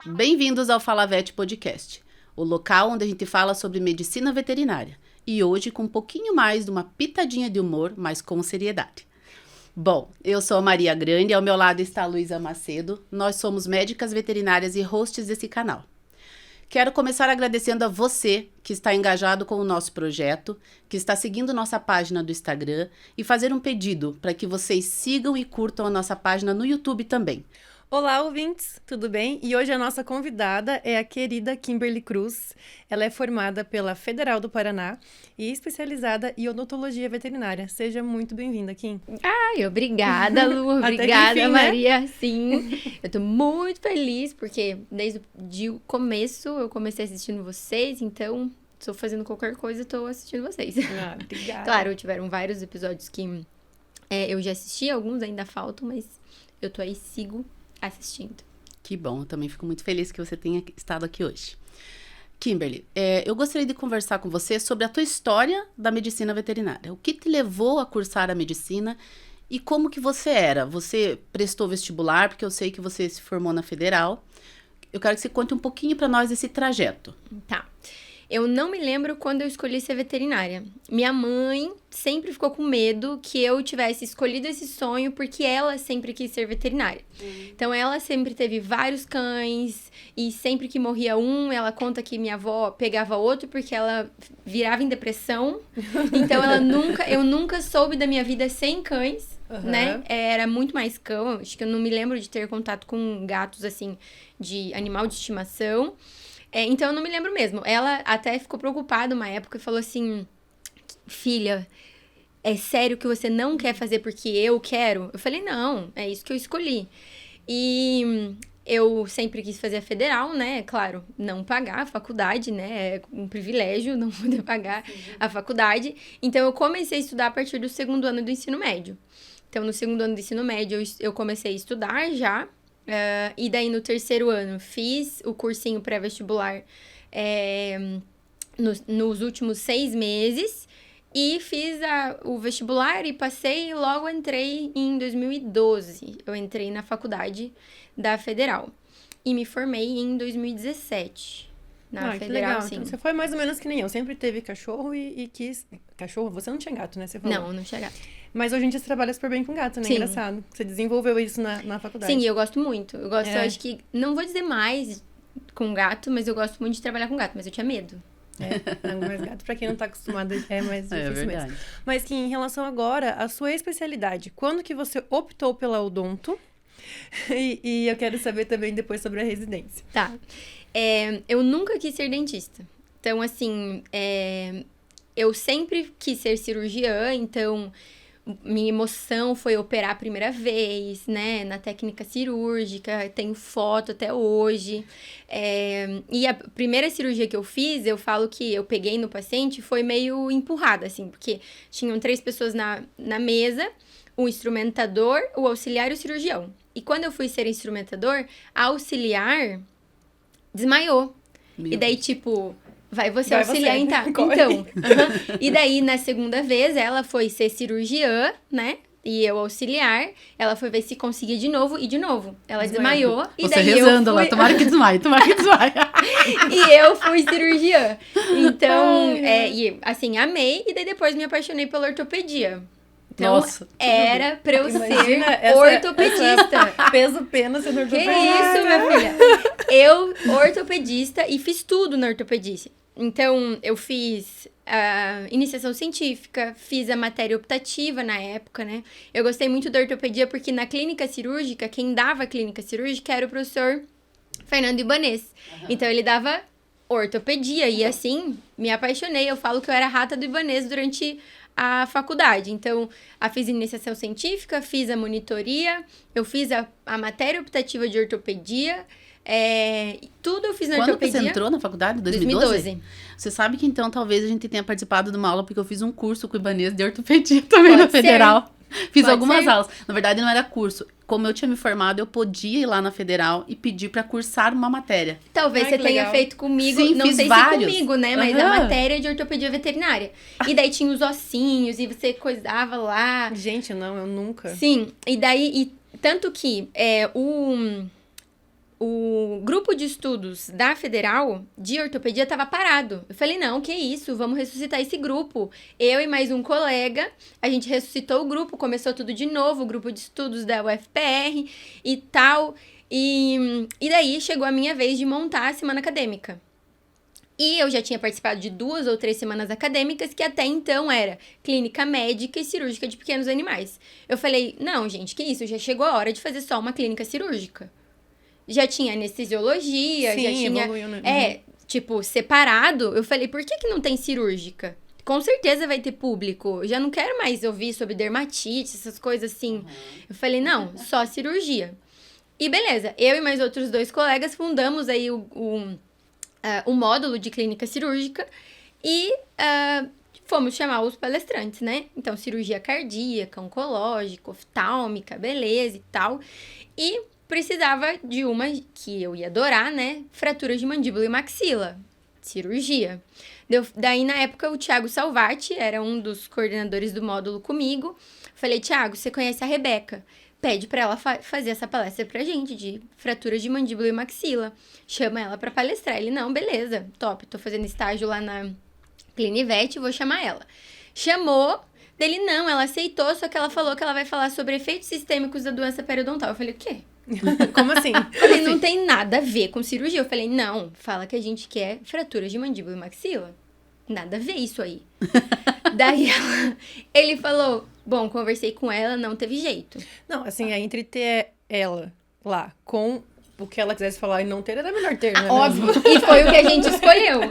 Bem-vindos ao Falavete Podcast, o local onde a gente fala sobre medicina veterinária. E hoje com um pouquinho mais de uma pitadinha de humor, mas com seriedade. Bom, eu sou a Maria Grande e ao meu lado está a Luísa Macedo. Nós somos médicas veterinárias e hosts desse canal. Quero começar agradecendo a você que está engajado com o nosso projeto, que está seguindo nossa página do Instagram e fazer um pedido para que vocês sigam e curtam a nossa página no YouTube também. Olá, ouvintes, tudo bem? E hoje a nossa convidada é a querida Kimberly Cruz. Ela é formada pela Federal do Paraná e especializada em odontologia veterinária. Seja muito bem-vinda, Kim. Ai, obrigada, Lu. Obrigada, enfim, Maria. Né? Sim, eu tô muito feliz porque desde o começo eu comecei assistindo vocês, então estou fazendo qualquer coisa, estou assistindo vocês. Ah, obrigada. Claro, tiveram vários episódios que eu já assisti, alguns ainda faltam, mas eu tô aí, sigo assistindo. Que bom, eu também fico muito feliz que você tenha estado aqui hoje. Kimberly, eu gostaria de conversar com você sobre a tua história da medicina veterinária. O que te levou a cursar a medicina e como que você era? Você prestou vestibular, porque eu sei que você se formou na Federal. Eu quero que você conte um pouquinho para nós desse trajeto. Tá. Eu não me lembro quando eu escolhi ser veterinária. Minha mãe sempre ficou com medo que eu tivesse escolhido esse sonho porque ela sempre quis ser veterinária. Então, ela sempre teve vários cães e sempre que morria um, ela conta que minha avó pegava outro porque ela virava em depressão. Então, eu nunca soube da minha vida sem cães, né? Era muito mais cão. Acho que eu não me lembro de ter contato com gatos, assim, de animal de estimação. Então, eu não me lembro mesmo. Ela até ficou preocupada uma época e falou assim: filha, é sério que você não quer fazer porque eu quero? Eu falei, não, é isso que eu escolhi. E eu sempre quis fazer a Federal, né? Claro, não pagar a faculdade, né? É um privilégio não poder pagar a faculdade. Então, eu comecei a estudar a partir do segundo ano do ensino médio. Então, no segundo ano do ensino médio, eu comecei a estudar já. E daí, no terceiro ano, fiz o cursinho pré-vestibular nos últimos 6 meses. E fiz o vestibular e passei e logo entrei em 2012. Eu entrei na faculdade da Federal. E me formei em 2017. Na Federal, legal. sim. Então, você foi mais ou menos que nem eu. Sempre teve cachorro e quis... Cachorro? Você não tinha gato, né? Você falou. Não tinha gato. Mas hoje em dia você trabalha super bem com gato, né? Sim. Engraçado. Você desenvolveu isso na faculdade. Sim, eu gosto muito. Eu gosto, eu acho que... Não vou dizer mais com gato, mas eu gosto muito de trabalhar com gato. Mas eu tinha medo. Não, mas gato, pra quem não tá acostumado, é mais difícil verdade. mesmo. Mas que em relação agora, à sua especialidade, quando que você optou pela odonto? E eu quero saber também depois sobre a residência. Tá. Eu nunca quis ser dentista. Então, assim, eu sempre quis ser cirurgiã, então minha emoção foi operar a primeira vez, né, na técnica cirúrgica, tenho foto até hoje. E a primeira cirurgia que eu fiz, eu falo que eu peguei no paciente, foi meio empurrada, assim, porque tinham 3 pessoas na mesa, o instrumentador, o auxiliar e o cirurgião. E quando eu fui ser instrumentador, a auxiliar desmaiou. E daí, tipo, vai você auxiliar, então. E daí, na segunda vez, ela foi ser cirurgiã, né? E eu auxiliar. Ela foi ver se conseguia de novo e de novo. Ela desmaiou. E você daí rezando eu fui... lá, tomara que desmaie. E eu fui cirurgiã. Então, e assim, amei. E daí depois me apaixonei pela ortopedia. Então, nossa, era pra eu ser essa ortopedista. Peso pena sendo ortopedista. Que isso, minha filha? Eu, ortopedista, e fiz tudo na ortopedista. Então, eu fiz a iniciação científica, fiz a matéria optativa na época, né? Eu gostei muito da ortopedia porque na clínica cirúrgica, quem dava a clínica cirúrgica era o professor Fernando Ibanez. Então, ele dava ortopedia e assim, me apaixonei. Eu falo que eu era rata do Ibanez durante a faculdade. Então, fiz iniciação científica, fiz a monitoria, eu fiz a matéria optativa de ortopedia, tudo eu fiz na ortopedia. Quando você entrou na faculdade? 2012? Você sabe que então talvez a gente tenha participado de uma aula, porque eu fiz um curso com o Ibanez de ortopedia também na Federal. Fiz Pode algumas ser. aulas. Na verdade, não era curso. Como eu tinha me formado, eu podia ir lá na Federal e pedir pra cursar uma matéria. Talvez Ai, você que tenha legal. feito comigo, Sim, não fiz sei vários. se comigo, né? Mas a Aham. matéria de ortopedia veterinária. E daí tinha os ossinhos, e você coisava lá. Gente, não, eu nunca. Sim, e daí, tanto que o grupo de estudos da Federal de ortopedia estava parado. Eu falei, não, que isso, vamos ressuscitar esse grupo. Eu e mais um colega, a gente ressuscitou o grupo, começou tudo de novo, o grupo de estudos da UFPR e tal. E daí chegou a minha vez de montar a semana acadêmica. E eu já tinha participado de 2 ou 3 semanas acadêmicas, que até então era clínica médica e cirúrgica de pequenos animais. Eu falei, não, gente, que isso, já chegou a hora de fazer só uma clínica cirúrgica. Já tinha anestesiologia, Sim, já tinha... evoluiu, né? tipo, separado. Eu falei, por que não tem cirúrgica? Com certeza vai ter público. Eu já não quero mais ouvir sobre dermatite, essas coisas assim. Eu falei, não, só cirurgia. E beleza, eu e mais outros 2 colegas fundamos aí o módulo de clínica cirúrgica e fomos chamar os palestrantes, né? Então, cirurgia cardíaca, oncológica, oftálmica, beleza e tal. E precisava de uma que eu ia adorar, né? Fratura de mandíbula e maxila. Cirurgia. Daí, na época, o Thiago Salvati era um dos coordenadores do módulo comigo. Falei, Thiago, você conhece a Rebeca? Pede pra ela fazer essa palestra pra gente de fratura de mandíbula e maxila. Chama ela pra palestrar. Ele, não, beleza, top. Tô fazendo estágio lá na Clinivete, vou chamar ela. Chamou, dele não, ela aceitou, só que ela falou que ela vai falar sobre efeitos sistêmicos da doença periodontal. Eu falei, o quê? Como assim? Falei, não tem nada a ver com cirurgia. Eu falei, não, fala que a gente quer fratura de mandíbula e maxila. Nada a ver isso aí. Daí ele falou, bom, conversei com ela, não teve jeito. Não, assim, é entre ter ela lá com o que ela quisesse falar e não ter, era melhor ter, né? Óbvio. E foi o que a gente escolheu.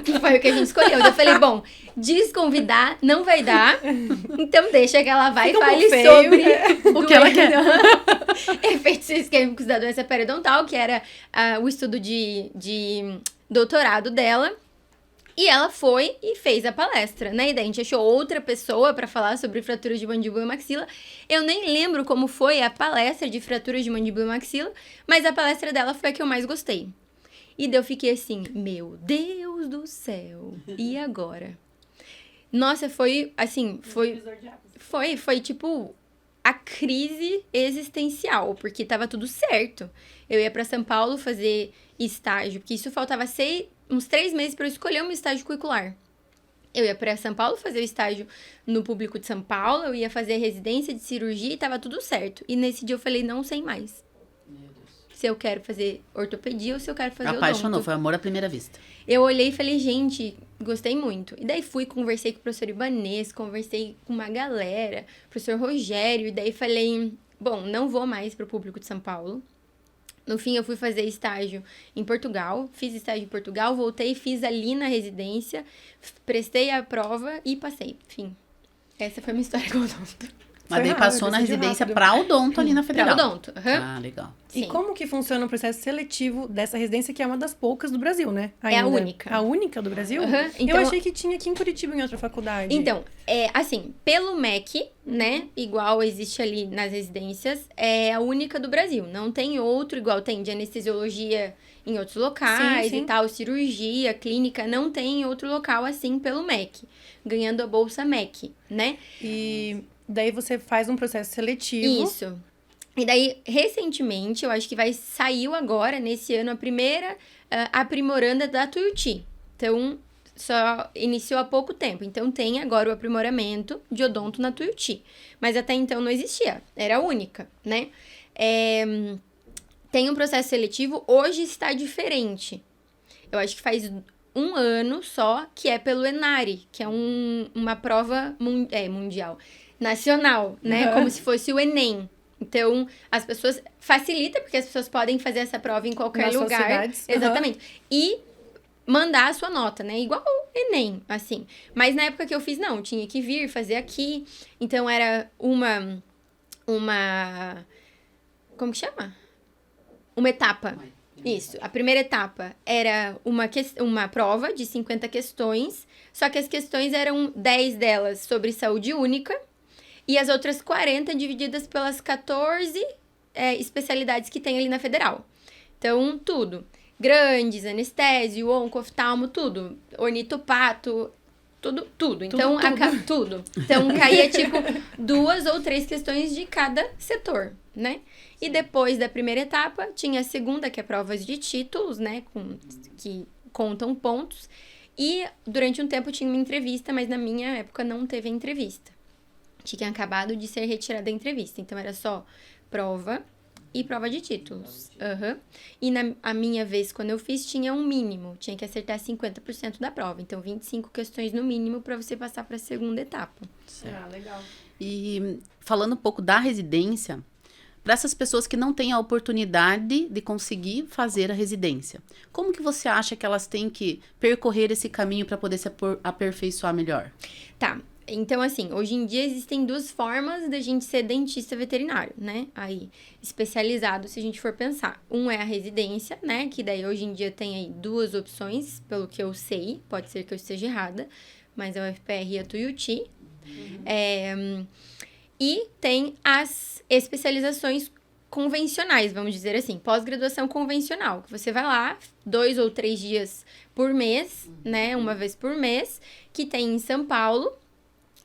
Eu falei, bom, desconvidar não vai dar, então deixa que ela vai e Fica um fale pouco feio, sobre O que ela quer. efeitos isquêmicos da doença periodontal, que era o estudo de doutorado dela. E ela foi e fez a palestra, né? E daí a gente achou outra pessoa pra falar sobre fratura de mandíbula e maxila. Eu nem lembro como foi a palestra de fratura de mandíbula e maxila, mas a palestra dela foi a que eu mais gostei. E daí eu fiquei assim, meu Deus do céu, e agora? Nossa, foi assim, foi tipo a crise existencial, porque tava tudo certo. Eu ia pra São Paulo fazer estágio, porque isso faltava uns 3 meses para eu escolher um estágio curricular. Eu ia para São Paulo fazer o estágio no público de São Paulo, eu ia fazer residência de cirurgia e tava tudo certo. E nesse dia eu falei, não sei mais. Meu Deus. Se eu quero fazer ortopedia ou se eu quero fazer Apaixonou, odonto. foi amor à primeira vista. Eu olhei e falei, gente, gostei muito. E daí conversei com o professor Ibanez, conversei com uma galera, professor Rogério, e daí falei, bom, não vou mais pro público de São Paulo. No fim, eu fui fazer estágio em Portugal, fiz estágio em Portugal, voltei, fiz ali na residência, prestei a prova e passei. Enfim, essa foi a minha história com o odonto. Mas daí rápido, passou na decidiu residência rápido. pra odonto ali na Federal. Pra odonto, aham. Ah, legal. E Sim. como que funciona o processo seletivo dessa residência, que é uma das poucas do Brasil, né? É a única. A única do Brasil? Aham, então- Eu achei que tinha aqui em Curitiba, em outra faculdade. Então, assim, pelo MEC, né, igual existe ali nas residências, é a única do Brasil. Não tem outro, igual tem de anestesiologia em outros locais Sim, sim. e tal, cirurgia, clínica, não tem outro local assim pelo MEC, ganhando a bolsa MEC, né? E daí você faz um processo seletivo. Isso. E daí, recentemente, eu acho que saiu agora, nesse ano, a primeira aprimoranda da Tuiuti. Então, só iniciou há pouco tempo. Então, tem agora o aprimoramento de odonto na Tuiuti. Mas até então não existia. Era a única, né? Tem um processo seletivo, hoje está diferente. Eu acho que faz 1 ano só, que é pelo ENARI, que é uma prova mundial, nacional, né? Uhum. Como se fosse o Enem. Então, as pessoas... Facilita, porque as pessoas podem fazer essa prova em qualquer Nas suas lugar. cidades. Uhum. Exatamente. E mandar a sua nota, né? Igual o Enem, assim. Mas na época que eu fiz, não. Tinha que vir, fazer aqui. Então, era uma... Como que chama? Uma etapa. Isso. A primeira etapa era uma prova de 50 questões. Só que as questões eram 10 delas sobre saúde única E as outras 40 divididas pelas 14 especialidades que tem ali na Federal. Então, tudo. Grandes, anestésio, onco, oftalmo, tudo. Ornitopato, tudo. Então, tudo. Então, caía, tipo, 2 ou 3 questões de cada setor, né? E depois da primeira etapa, tinha a segunda, que é provas de títulos, né? Que contam pontos. E, durante um tempo, tinha uma entrevista, mas na minha época não teve entrevista. Tinha acabado de ser retirada a entrevista. Então, era só prova e prova de títulos. E a minha vez, quando eu fiz, tinha um mínimo. Tinha que acertar 50% da prova. Então, 25 questões no mínimo para você passar para a segunda etapa. Ah, legal. E falando um pouco da residência, para essas pessoas que não têm a oportunidade de conseguir fazer a residência, como que você acha que elas têm que percorrer esse caminho para poder se aperfeiçoar melhor? Tá. Então, assim, hoje em dia existem 2 formas da gente ser dentista veterinário, né? Aí, especializado, se a gente for pensar. Um é a residência, né? Que daí, hoje em dia, tem aí 2 opções, pelo que eu sei. Pode ser que eu esteja errada, mas é o FPR e a Tuiuti. E tem as especializações convencionais, vamos dizer assim, pós-graduação convencional, que você vai lá 2 ou 3 dias por mês, né, uma vez por mês, que tem em São Paulo,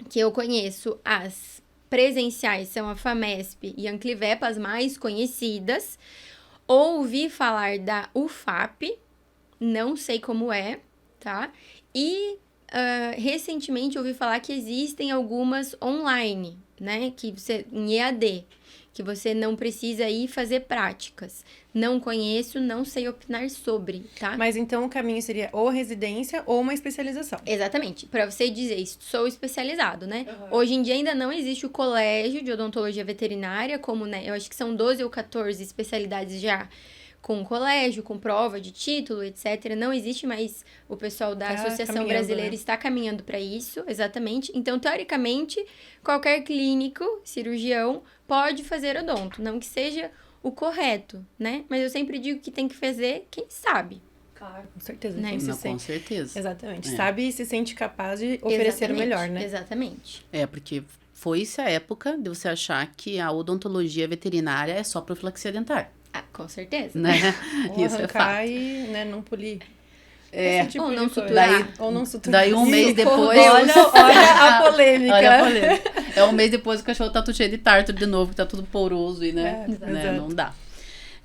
que eu conheço as presenciais, são a FAMESP e a Anclivepa, as mais conhecidas. Ouvi falar da UFAP, não sei como é, tá? E recentemente ouvi falar que existem algumas online, né? Que você, em EAD, que você não precisa ir fazer práticas. Não conheço, não sei opinar sobre, tá? Mas então o caminho seria ou residência ou uma especialização. Exatamente. Para você dizer, sou especializado, né? Hoje em dia ainda não existe o colégio de odontologia veterinária, como, né? Eu acho que são 12 ou 14 especialidades já com colégio, com prova de título, etc. Não existe mais, o pessoal da Associação Brasileira, né, está caminhando para isso, exatamente. Então, teoricamente, qualquer clínico, cirurgião, pode fazer odonto. Não que seja o correto, né? Mas eu sempre digo que tem que fazer quem sabe. Claro, com certeza. Né? Quem Não, se com sente... certeza. Exatamente. Sabe e se sente capaz de oferecer o melhor, né? Exatamente. Porque foi-se a época de você achar que a odontologia veterinária é só profilaxia dentária. Ah, com certeza. Né? Ou Isso é arrancar fato. e, né, não polir. Ou não de coisa. suturar. Ou não suturar. Daí um mês depois... Olha a polêmica. Olha a polêmica. Um mês depois o cachorro tá tudo cheio de tártaro de novo, que tá tudo poroso e, né? Não dá.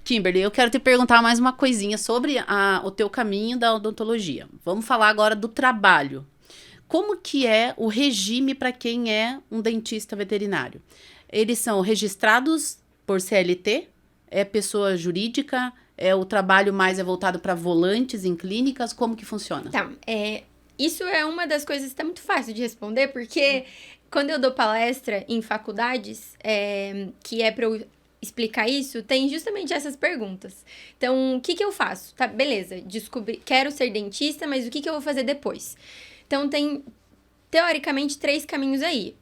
Kimberly, eu quero te perguntar mais uma coisinha sobre o teu caminho da odontologia. Vamos falar agora do trabalho. Como que é o regime para quem é um dentista veterinário? Eles são registrados por CLT? É pessoa jurídica? O trabalho mais voltado para volantes em clínicas? Como que funciona? Tá, isso é uma das coisas que tá muito fácil de responder, porque quando eu dou palestra em faculdades, que é para eu explicar isso, tem justamente essas perguntas. Então, o que eu faço? Tá, beleza, quero ser dentista, mas o que eu vou fazer depois? Então, tem, teoricamente, 3 caminhos aí.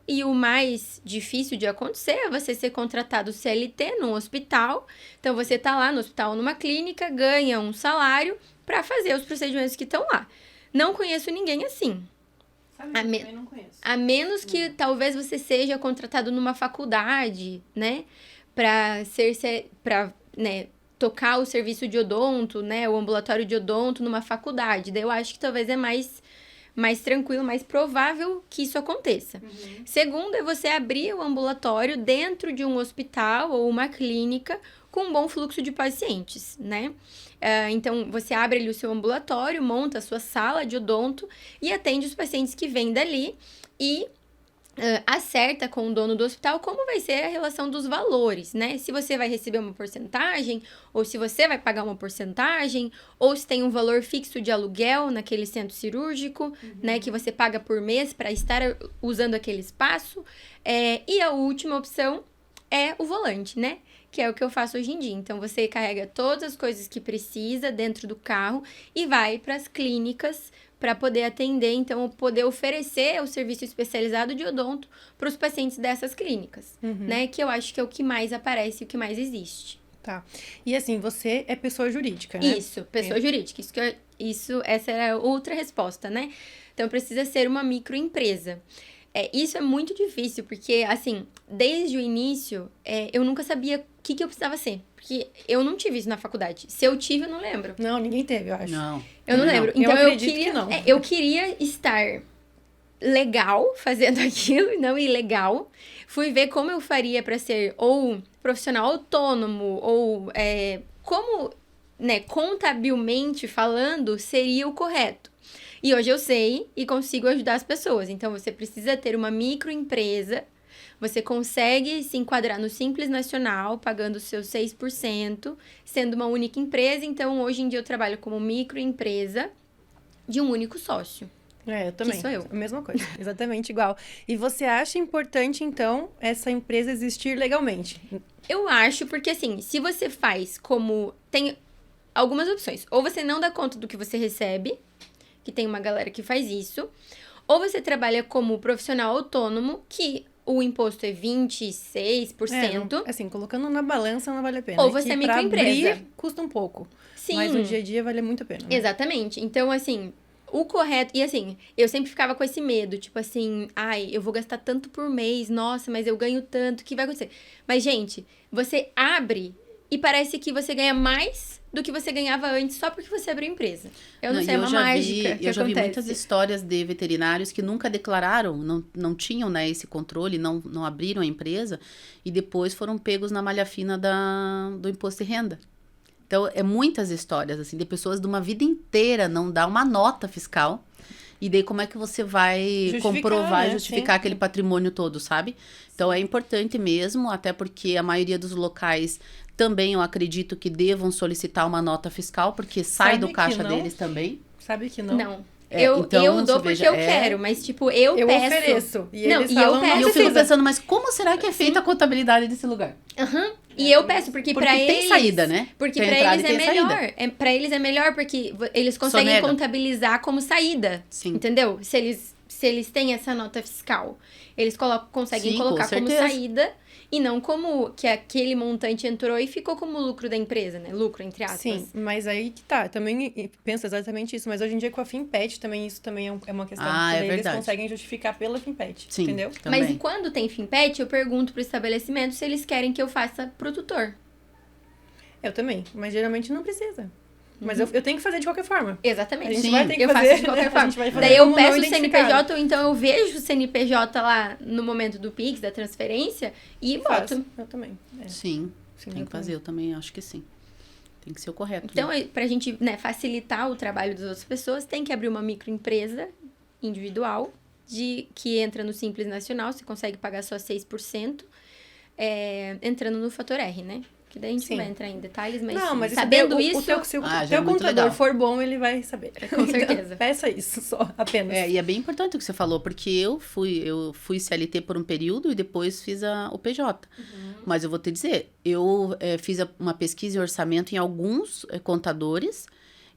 E o mais difícil de acontecer é você ser contratado CLT num hospital. Então, você tá lá no hospital, numa clínica, ganha um salário para fazer os procedimentos que estão lá. Não conheço ninguém assim. Também não conheço. A menos que talvez você seja contratado numa faculdade, né? Para tocar o serviço de odonto, né? O ambulatório de odonto numa faculdade. Daí eu acho que talvez é mais tranquilo, mais provável que isso aconteça. Segundo, é você abrir o ambulatório dentro de um hospital ou uma clínica com um bom fluxo de pacientes, né? Então, você abre ali o seu ambulatório, monta a sua sala de odonto e atende os pacientes que vêm dali e acerta com o dono do hospital como vai ser a relação dos valores, né? Se você vai receber uma porcentagem, ou se você vai pagar uma porcentagem, ou se tem um valor fixo de aluguel naquele centro cirúrgico, né? Que você paga por mês para estar usando aquele espaço. E a última opção é o volante, né? Que é o que eu faço hoje em dia. Então, você carrega todas as coisas que precisa dentro do carro e vai para as clínicas para poder atender, então, poder oferecer o serviço especializado de odonto para os pacientes dessas clínicas, né? Que eu acho que é o que mais aparece e o que mais existe. Tá. E assim, você é pessoa jurídica, né? Isso, pessoa jurídica. Essa era outra resposta, né? Então, precisa ser uma microempresa. isso é muito difícil, porque, assim, desde o início, eu nunca sabia o que eu precisava ser. Porque eu não tive isso na faculdade. Se eu tive, eu não lembro. Não, ninguém teve, eu acho. Não. Eu não lembro. Então, eu acredito que não. Eu queria estar legal fazendo aquilo, e não ilegal. Fui ver como eu faria para ser ou profissional autônomo, ou como, né, contabilmente falando, seria o correto. E hoje eu sei e consigo ajudar as pessoas. Então, você precisa ter uma microempresa. Você consegue se enquadrar no Simples Nacional, pagando os seus 6%, sendo uma única empresa. Então, hoje em dia, eu trabalho como microempresa de um único sócio. Eu também. Que sou eu. A mesma coisa, exatamente igual. E você acha importante, então, essa empresa existir legalmente? Eu acho, porque assim, se você faz como... Tem algumas opções. Ou você não dá conta do que você recebe, que tem uma galera que faz isso. Ou você trabalha como profissional autônomo, que o imposto é 26%. Assim, colocando na balança não vale a pena. Ou você é microempresa. Abrir, custa um pouco. Sim. Mas no dia a dia vale muito a pena. Né? Exatamente. Então, assim, o correto... E assim, eu sempre ficava com esse medo. Tipo assim, eu vou gastar tanto por mês. Nossa, mas eu ganho tanto. O que vai acontecer? Mas, gente, você abre e parece que você ganha mais do que você ganhava antes só porque você abriu empresa. Eu não sei, é uma mágica que eu já vi acontece. muitas histórias de veterinários que nunca declararam, não tinham, né, esse controle, não abriram a empresa e depois foram pegos na malha fina do imposto de renda. Então, muitas histórias, assim, de pessoas de uma vida inteira não dar uma nota fiscal. E daí, como é que você vai comprovar e justificar aquele patrimônio todo, sabe? Então, é importante mesmo, até porque a maioria dos locais também, eu acredito que devam solicitar uma nota fiscal, porque sai do caixa deles também. Sabe que não? Não. Então, eu dou porque eu quero, mas, tipo, eu peço. Ofereço. E não, eles e falam, eu peço. E eu fico pensando, mas como será que é feita a contabilidade desse lugar? E eu peço, porque pra eles... tem saída, né? Porque tem pra eles é melhor. Pra eles é melhor, porque eles conseguem Sonega. contabilizar como saída. Sim. Entendeu? Se eles têm essa nota fiscal. Eles conseguem Sim, colocar com como certeza. saída e não como que aquele montante entrou e ficou como lucro da empresa, né? Lucro, entre aspas. Sim, mas aí que tá. Também penso exatamente isso. Mas hoje em dia com a FinPet também isso também é uma questão. Ah, porque é daí verdade. eles conseguem justificar pela FinPet. Sim, Entendeu? também. Mas e quando tem FinPet, eu pergunto pro estabelecimento se eles querem que eu faça pro tutor. Eu também. Mas geralmente não precisa. Mas eu tenho que fazer de qualquer forma. Exatamente. A gente Sim, vai ter que eu fazer. faço de qualquer A forma. gente vai fazer Daí eu como não peço o identificado. CNPJ, ou então eu vejo o CNPJ lá no momento do Pix, da transferência, e Faço. boto. Eu também. Sim, Sim, tem eu que fazer, eu também acho que sim. Tem que ser o correto. Então, né? pra gente, né, facilitar o trabalho das outras pessoas, tem que abrir uma microempresa individual, que entra no Simples Nacional, você consegue pagar só 6%, entrando no Fator R, né? Que daí a gente Sim. não vai entrar em detalhes, mas, Não, mas sabendo isso, isso, se o já teu é muito contador legal. for bom, ele vai saber. Com certeza. Então, peça isso só, apenas. E é bem importante o que você falou, porque eu fui CLT por um período e depois fiz o PJ. Mas eu vou te dizer, eu fiz uma pesquisa em orçamento em alguns contadores,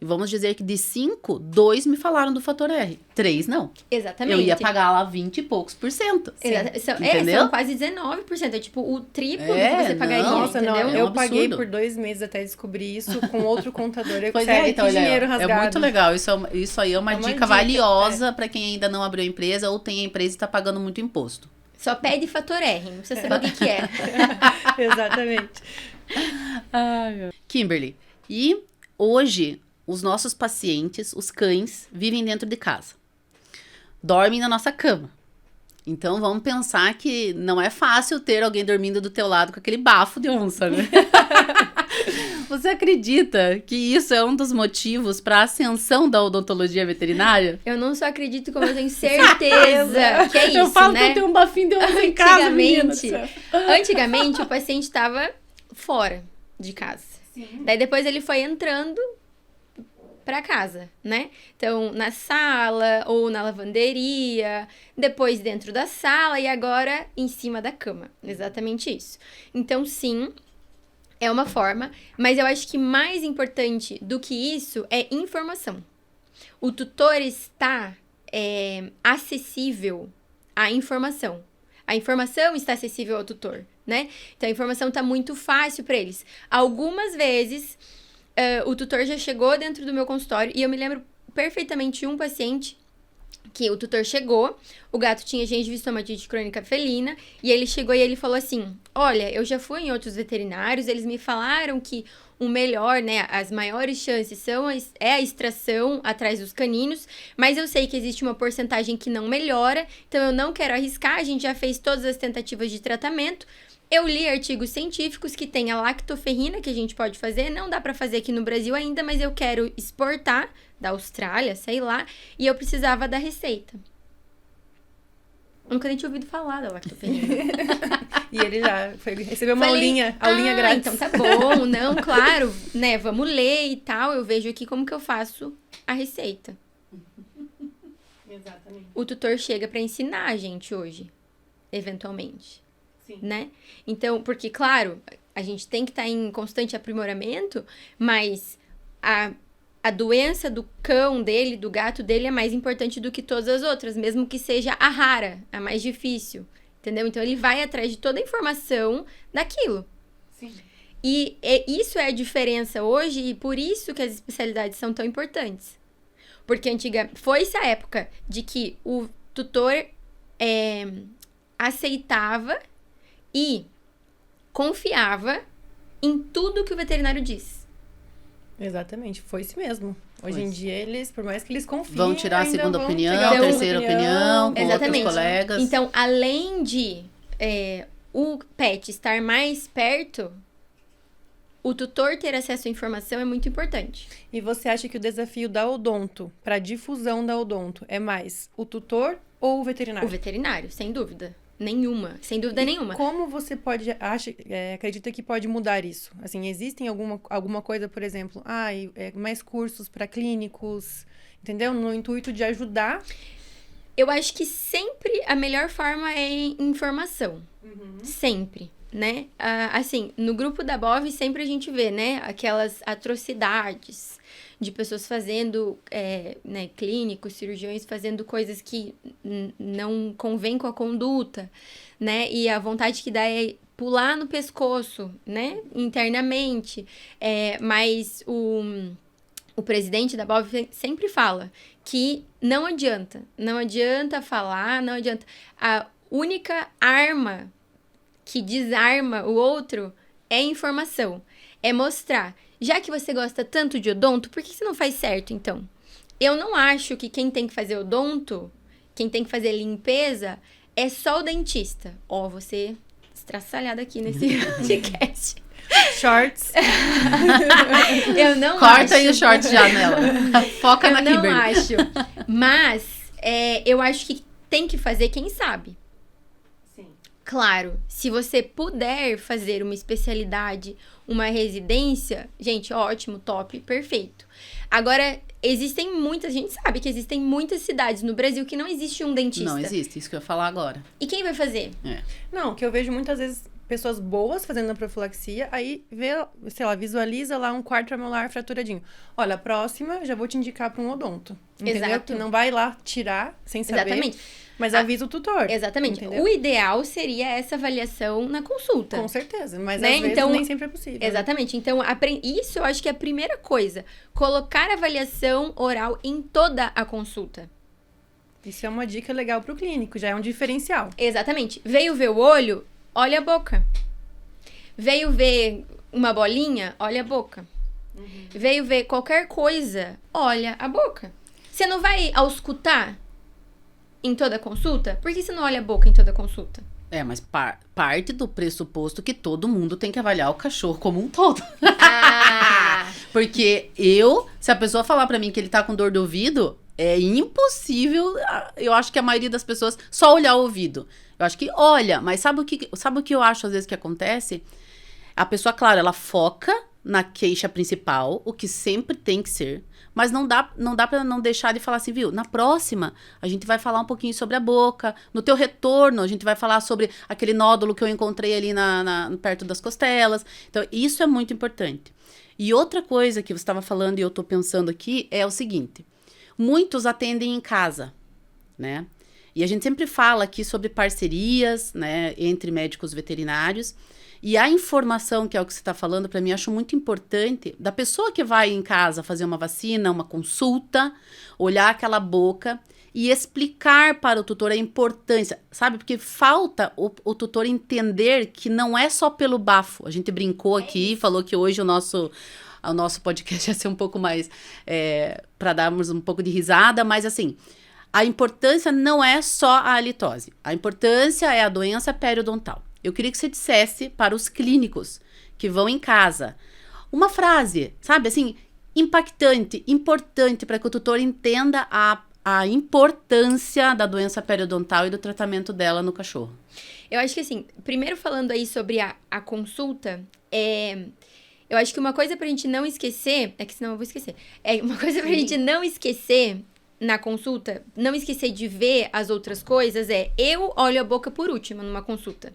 e vamos dizer que de 5, 2 me falaram do Fator R, 3 não. exatamente. Eu ia pagar lá 20 e poucos por cento. São quase 19%. É tipo o triplo do que você pagaria, Nossa, entendeu? não, É um eu paguei absurdo. por 2 meses até descobrir isso com outro contador. Eu Pois sério, então, que olha, dinheiro rasgado. é muito legal. Isso aí é uma dica dica, valiosa para quem ainda não abriu a empresa ou tem a empresa e está pagando muito imposto. Só pede Fator R, não precisa saber o que é. Exatamente. Kimberly, e hoje os nossos pacientes, os cães, vivem dentro de casa. Dormem na nossa cama. Então vamos pensar que não é fácil ter alguém dormindo do teu lado com aquele bafo de onça, né? Você acredita que isso é um dos motivos para a ascensão da odontologia veterinária? Eu não só acredito, como eu tenho certeza que é isso, Eu falo né? que eu tenho um bafinho de onça em casa, menina. Antigamente, o paciente estava fora de casa. Sim. Daí depois ele foi entrando pra casa, né? Então, na sala ou na lavanderia, depois dentro da sala e agora em cima da cama. Exatamente isso. Então, sim, é uma forma, mas eu acho que mais importante do que isso é informação. O tutor está acessível à informação. A informação está acessível ao tutor, né? Então, a informação está muito fácil para eles. Algumas vezes, o tutor já chegou dentro do meu consultório e eu me lembro perfeitamente de um paciente que o tutor chegou, o gato tinha gengiva e estomatite crônica felina, e ele chegou e ele falou assim, olha, eu já fui em outros veterinários, eles me falaram que o melhor, né, as maiores chances é a extração atrás dos caninos, mas eu sei que existe uma porcentagem que não melhora, então eu não quero arriscar, a gente já fez todas as tentativas de tratamento. Eu li artigos científicos que tem a lactoferrina, que a gente pode fazer, não dá pra fazer aqui no Brasil ainda, mas eu quero exportar da Austrália, sei lá, e eu precisava da receita. Eu nunca nem tinha ouvido falar da lactoferrina. E ele já recebeu uma aulinha grátis. Então tá bom, não, claro, né, vamos ler e tal, eu vejo aqui como que eu faço a receita. Exatamente. O tutor chega pra ensinar a gente hoje, eventualmente. Sim. Né? Então, porque, claro, a gente tem que estar em constante aprimoramento, mas a doença do cão dele, do gato dele, é mais importante do que todas as outras, mesmo que seja a rara, a mais difícil, entendeu? Então, ele vai atrás de toda a informação daquilo. Sim. E isso é a diferença hoje, e por isso que as especialidades são tão importantes. Porque foi-se a época de que o tutor aceitava e confiava em tudo que o veterinário diz. Exatamente, foi isso mesmo. Hoje em dia, eles, por mais que eles confiem, vão tirar a segunda opinião, pegar terceira opinião, com Exatamente. outros colegas. Então, além de o pet estar mais perto, o tutor ter acesso à informação é muito importante. E você acha que o desafio da odonto, para a difusão da odonto, é mais o tutor ou o veterinário? O veterinário, sem dúvida. Nenhuma, sem dúvida nenhuma. Como você acredita que pode mudar isso? Assim, existem alguma coisa, por exemplo, mais cursos para clínicos, entendeu? No intuito de ajudar? Eu acho que sempre a melhor forma é informação. Sempre, né? Assim, no grupo da BOV sempre a gente vê, né? Aquelas atrocidades de pessoas fazendo, né, clínicos, cirurgiões fazendo coisas que não convém com a conduta, né, e a vontade que dá é pular no pescoço, né, internamente, mas o presidente da BOV sempre fala que não adianta falar, não adianta, a única arma que desarma o outro é informação, é mostrar. Já que você gosta tanto de odonto, por que você não faz certo, então? Eu não acho que quem tem que fazer odonto, quem tem que fazer limpeza, é só o dentista. Você estraçalhada aqui nesse podcast. Shorts. Eu não Corta acho. aí o short já nela. Foca na Eu não Kimberly. acho. Mas, eu acho que tem que fazer quem sabe. Sim. Claro, se você puder fazer uma especialidade, uma residência, gente, ótimo, top, perfeito. Agora, a gente sabe que existem muitas cidades no Brasil que não existe um dentista. Não existe, isso que eu ia falar agora. E quem vai fazer? Não, que eu vejo muitas vezes pessoas boas fazendo a profilaxia, aí visualiza lá um quarto molar fraturadinho. Olha, a próxima já vou te indicar para um odonto. Entendeu? Exato. Que não vai lá tirar sem saber. Exatamente. Mas avisa o tutor. Exatamente. Entendeu? O ideal seria essa avaliação na consulta. Com certeza, mas Né? às vezes Então, nem sempre é possível. Exatamente. Então, isso eu acho que é a primeira coisa. Colocar avaliação oral em toda a consulta. Isso é uma dica legal pro clínico, já é um diferencial. Exatamente. Veio ver o olho, olha a boca. Veio ver uma bolinha, olha a boca. Veio ver qualquer coisa, olha a boca. Você não vai auscultar em toda consulta? Por que você não olha a boca em toda consulta? Mas parte do pressuposto que todo mundo tem que avaliar o cachorro como um todo. Porque se a pessoa falar pra mim que ele tá com dor do ouvido, é impossível, eu acho que a maioria das pessoas só olhar o ouvido. Eu acho que olha, mas sabe o que eu acho às vezes que acontece? A pessoa, claro, ela foca na queixa principal, o que sempre tem que ser, mas não dá pra não deixar de falar assim, viu? Na próxima, a gente vai falar um pouquinho sobre a boca, no teu retorno, a gente vai falar sobre aquele nódulo que eu encontrei ali perto das costelas. Então, isso é muito importante. E outra coisa que você estava falando e eu tô pensando aqui é o seguinte, muitos atendem em casa, né? E a gente sempre fala aqui sobre parcerias, né, entre médicos veterinários. E a informação, que é o que você está falando, para mim, eu acho muito importante, da pessoa que vai em casa fazer uma vacina, uma consulta, olhar aquela boca e explicar para o tutor a importância, sabe? Porque falta o tutor entender que não é só pelo bafo. A gente brincou aqui, falou que hoje o nosso podcast ia ser um pouco mais para darmos um pouco de risada, mas assim, a importância não é só a halitose. A importância é a doença periodontal. Eu queria que você dissesse para os clínicos que vão em casa uma frase, sabe, assim, impactante, importante, para que o tutor entenda a importância da doença periodontal e do tratamento dela no cachorro. Eu acho que assim, primeiro falando aí sobre a consulta, eu acho que uma coisa pra gente não esquecer, é que senão eu vou esquecer, uma coisa pra gente não esquecer na consulta, não esquecer de ver as outras coisas, eu olho a boca por último numa consulta.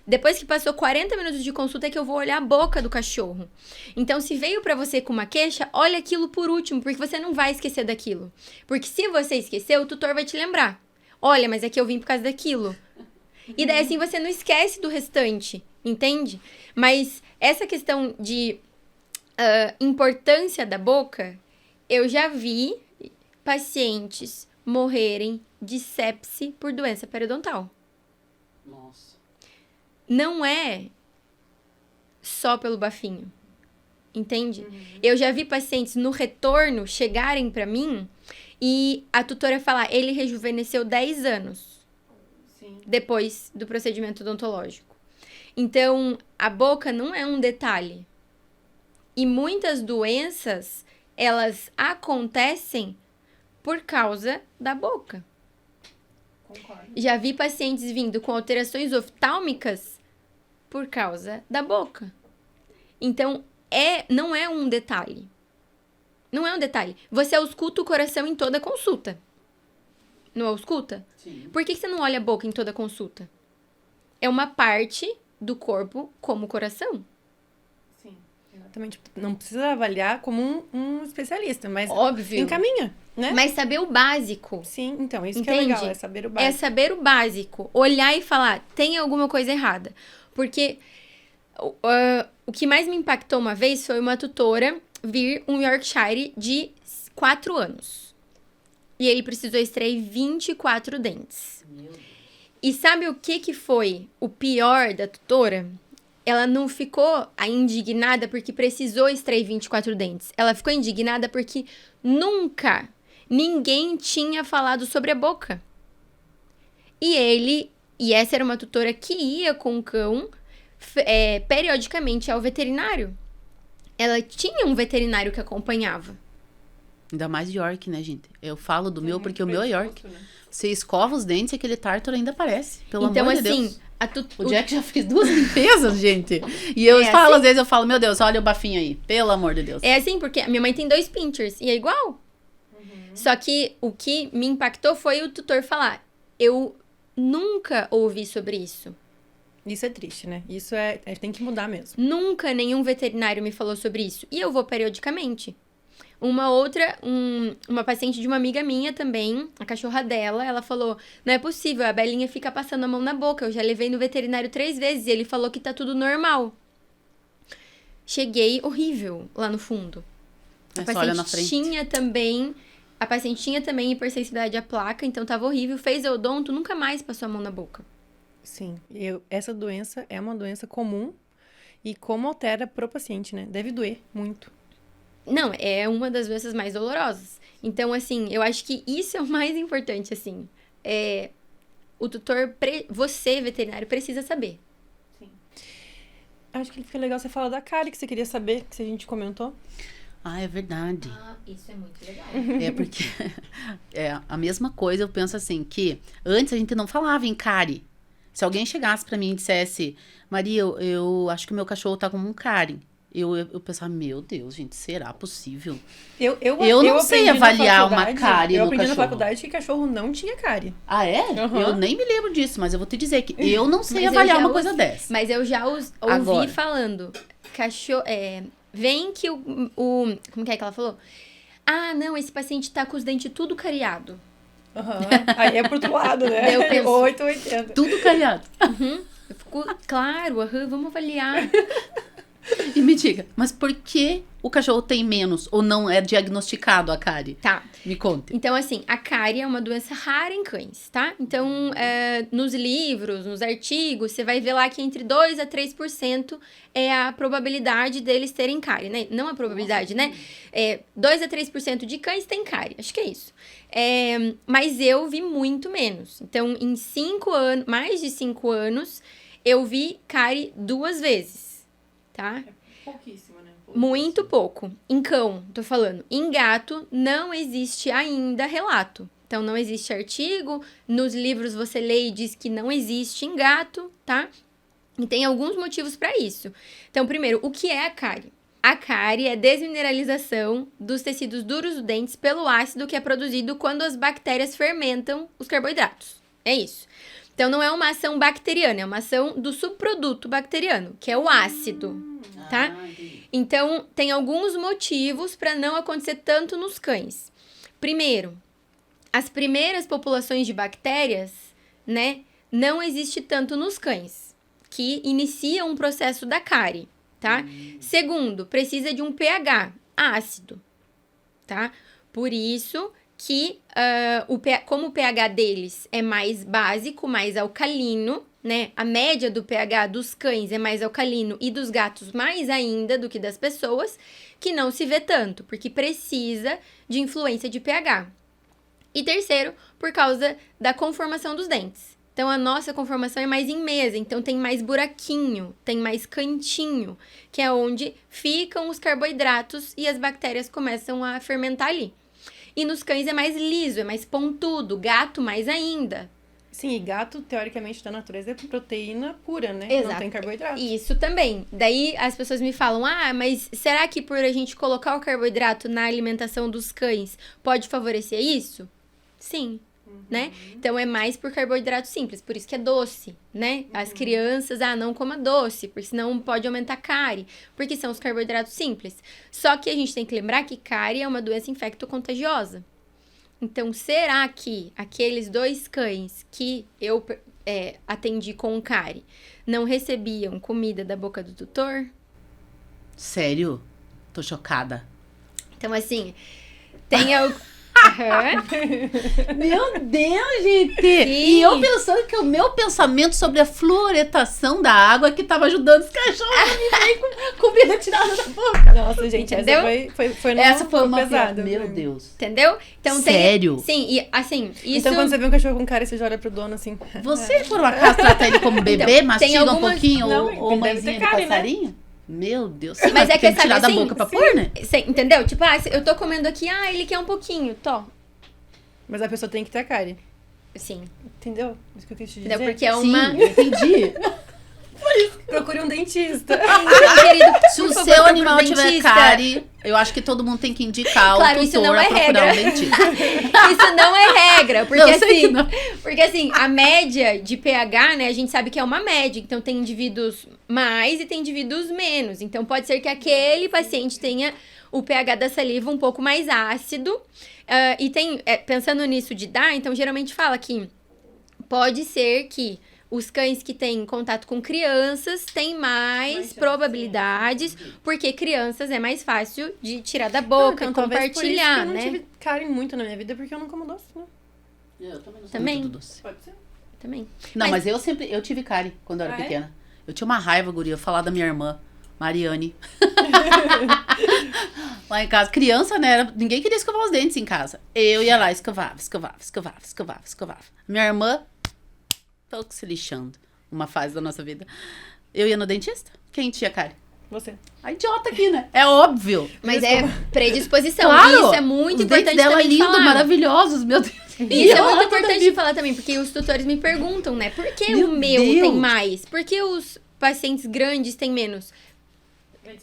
Depois que passou 40 minutos de consulta é que eu vou olhar a boca do cachorro. Então, se veio pra você com uma queixa, olha aquilo por último, porque você não vai esquecer daquilo. Porque se você esquecer, o tutor vai te lembrar. Olha, mas é que eu vim por causa daquilo. E daí, assim, você não esquece do restante, entende? Mas essa questão de importância da boca, eu já vi pacientes morrerem de sepse por doença periodontal. Nossa. Não é só pelo bafinho, entende? Eu já vi pacientes no retorno chegarem pra mim e a tutora falar, ele rejuvenesceu 10 anos depois do procedimento odontológico. Então, a boca não é um detalhe. E muitas doenças, elas acontecem por causa da boca. Concordo. Já vi pacientes vindo com alterações oftálmicas por causa da boca. Então, não é um detalhe. Não é um detalhe. Você ausculta o coração em toda consulta. Não ausculta? Sim. Por que você não olha a boca em toda consulta? É uma parte do corpo como o coração. Sim, exatamente. Não precisa avaliar como um especialista, mas Óbvio. encaminha, né? Mas saber o básico. Sim, então, isso Entende? que é legal, é saber o É básico. saber o básico. Olhar e falar, tem alguma coisa errada. Porque o que mais me impactou uma vez foi uma tutora vir um Yorkshire de 4 anos. E ele precisou extrair 24 dentes. Meu Deus. E sabe o que foi o pior da tutora? Ela não ficou indignada porque precisou extrair 24 dentes. Ela ficou indignada porque nunca ninguém tinha falado sobre a boca. E essa era uma tutora que ia com o cão periodicamente ao veterinário. Ela tinha um veterinário que acompanhava. Ainda mais York, né, gente? Eu falo do meu porque o meu é York. Né? Você escova os dentes e aquele tártaro ainda aparece. Pelo Então, amor de assim, Deus. O Jack já fez 2 limpezas, gente. E eu falo, às vezes, meu Deus, olha o bafinho aí. Pelo amor de Deus. É assim, porque a minha mãe tem 2 pinchers e é igual. Só que o que me impactou foi o tutor falar, eu nunca ouvi sobre isso. Isso é triste, né? Isso tem que mudar mesmo. Nunca nenhum veterinário me falou sobre isso. E eu vou periodicamente. Uma paciente de uma amiga minha também, a cachorra dela, ela falou, não é possível, a Belinha fica passando a mão na boca. Eu já levei no veterinário 3 vezes e ele falou que tá tudo normal. Cheguei horrível lá no fundo. A paciente tinha também hipersensibilidade à placa, então tava horrível. Fez odonto, nunca mais passou a mão na boca. Sim, essa doença é uma doença comum e como altera pro paciente, né? Deve doer muito. Não, é uma das doenças mais dolorosas. Então, assim, eu acho que isso é o mais importante, assim. O tutor, você, veterinário, precisa saber. Sim. Acho que fica legal você falar da cárie que você queria saber, que a gente comentou. Ah, é verdade. Isso é muito legal. É porque é a mesma coisa, eu penso assim, que antes a gente não falava em cárie. Se alguém chegasse pra mim e dissesse, Maria, eu acho que o meu cachorro tá com um cárie. Eu pensava, meu Deus, gente, será possível? Eu não sei avaliar uma cárie no cachorro. Eu aprendi na faculdade que cachorro não tinha cárie. Ah, é? Uhum. Eu nem me lembro disso, mas eu vou te dizer que eu não sei avaliar uma coisa dessa. Mas eu já ouvi Agora. falando, cachorro, vem que como que ela falou? Ah, não, esse paciente tá com os dentes tudo cariado. Aí é pro outro lado, né? Eu penso, 880. Tudo cariado. Eu fico, claro, vamos avaliar. E me diga, mas por que o cachorro tem menos ou não é diagnosticado a cárie? Tá. Me conte. Então, assim, a cárie é uma doença rara em cães, tá? Então, nos livros, nos artigos, você vai ver lá que entre 2% a 3% é a probabilidade deles terem cárie, né? Não a probabilidade, né? 2% a 3% de cães tem cárie, acho que é isso. Mas eu vi muito menos. Então, em 5 anos, mais de 5 anos, eu vi cárie 2 vezes, tá? Pouquíssimo, né? Muito pouco. Em cão, tô falando. Em gato, não existe ainda relato. Então, não existe artigo. Nos livros você lê e diz que não existe em gato, tá? E tem alguns motivos para isso. Então, primeiro, o que é a cárie? A cárie é desmineralização dos tecidos duros dos dentes pelo ácido que é produzido quando as bactérias fermentam os carboidratos. É isso. Então, não é uma ação bacteriana, é uma ação do subproduto bacteriano, que é o ácido, tá? Então, tem alguns motivos para não acontecer tanto nos cães. Primeiro, as primeiras populações de bactérias, né, não existe tanto nos cães, que iniciam um processo da cárie, tá? Segundo, precisa de um pH ácido, tá? Por isso que, como o pH deles é mais básico, mais alcalino, né? A média do pH dos cães é mais alcalino e dos gatos mais ainda do que das pessoas, que não se vê tanto, porque precisa de influência de pH. E terceiro, por causa da conformação dos dentes. Então, a nossa conformação é mais em mesa, então tem mais buraquinho, tem mais cantinho, que é onde ficam os carboidratos e as bactérias começam a fermentar ali. E nos cães é mais liso, é mais pontudo, gato mais ainda. Sim, e gato, teoricamente, da natureza é proteína pura, né? Exato. Não tem carboidrato. Isso também. Daí as pessoas me falam, mas será que por a gente colocar o carboidrato na alimentação dos cães pode favorecer isso? Sim. Né? Então, é mais por carboidrato simples, por isso que é doce, né? As crianças, não coma doce, porque senão pode aumentar a cárie, porque são os carboidratos simples. Só que a gente tem que lembrar que cárie é uma doença infecto-contagiosa. Então, será que aqueles 2 cães que eu atendi com cárie não recebiam comida da boca do tutor? Sério? Tô chocada. Então, assim, tem Meu Deus, gente! Sim. E eu pensando que o meu pensamento sobre a fluoretação da água que tava ajudando os cachorros a viver com comida tirada da boca. Nossa, gente, Entendeu? Essa foi uma pesada. Meu Deus. Entendeu? Então, Sério? Sim, e assim, isso... Então, quando você vê um cachorro com cárie, você já olha pro dono assim... Você, por um acaso, trata ele como bebê, Então, tem mastiga um algumas- pouquinho Não, ou ele deve mãezinha ter de cárie, né? passarinho? Meu Deus. Mas é que tem que sabe tirar da assim, boca pra pôr, né? Entendeu? Tipo, eu tô comendo aqui, ele quer um pouquinho, Mas a pessoa tem que ter cárie. Sim. Entendeu? Isso que eu quis te dizer. Entendeu? Porque é uma... Sim, entendi. Procure um dentista. Então, querido, Se por o favor, seu procure animal um tiver dentista. cárie, eu acho que todo mundo tem que indicar Claro, o isso tutor não é a procurar regra. um dentista. Isso não é regra, porque Não, sei que assim, não. porque assim, a média de pH, né, a gente sabe que é uma média, então tem indivíduos mais e tem indivíduos menos. Então pode ser que aquele paciente tenha o pH da saliva um pouco mais ácido. E tem, pensando nisso de dar, então geralmente fala que pode ser que os cães que têm contato com crianças têm mais probabilidades, porque crianças é mais fácil de tirar da boca e talvez por isso que compartilhar, eu não né? tive cárie muito na minha vida, porque eu não como doce, né? Eu também não sou Também. muito doce. Pode ser. Também. Não, mas eu tive cárie quando eu era Ah, é? pequena. Eu tinha uma raiva, guria, eu falar da minha irmã, Mariane. Lá em casa, criança, né? Ninguém queria escovar os dentes em casa. Eu ia lá, escovava. Minha irmã, tô se lixando. Uma fase da nossa vida. Eu ia no dentista. Quem tinha cárie? Você. A idiota aqui, né? É óbvio. Mas é predisposição. Claro. Isso é muito Os importante dentes dela também de lindo, falar. maravilhosos, meu Deus. Isso é muito Toda importante vida. de falar também, porque os tutores me perguntam, né? Por que Meu o meu Deus. tem mais? Por que os pacientes grandes têm menos?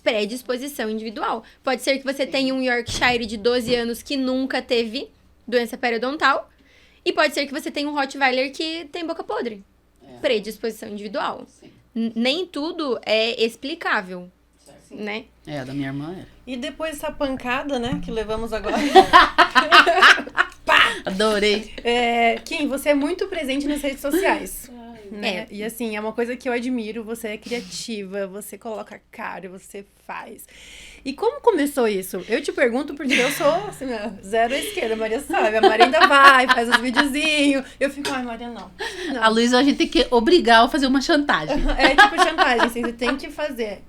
Predisposição individual. Pode ser que você tenha um Yorkshire de 12 anos que nunca teve doença periodontal. E pode ser que você tenha um Rottweiler que tem boca podre. Predisposição individual. Sim. Nem tudo é explicável, né? É, a da minha irmã era. E depois dessa pancada, né, que levamos agora. Adorei. Kim, você é muito presente nas redes sociais. né? E assim, é uma coisa que eu admiro, você é criativa, você coloca a cara, você faz. E como começou isso? Eu te pergunto porque eu sou, assim, zero à esquerda, a Maria sabe. A Maria ainda vai, faz os videozinhos. Eu fico, ai, Maria, não. A Luísa, a gente tem que obrigar a fazer uma chantagem. É tipo chantagem, assim, você tem que fazer.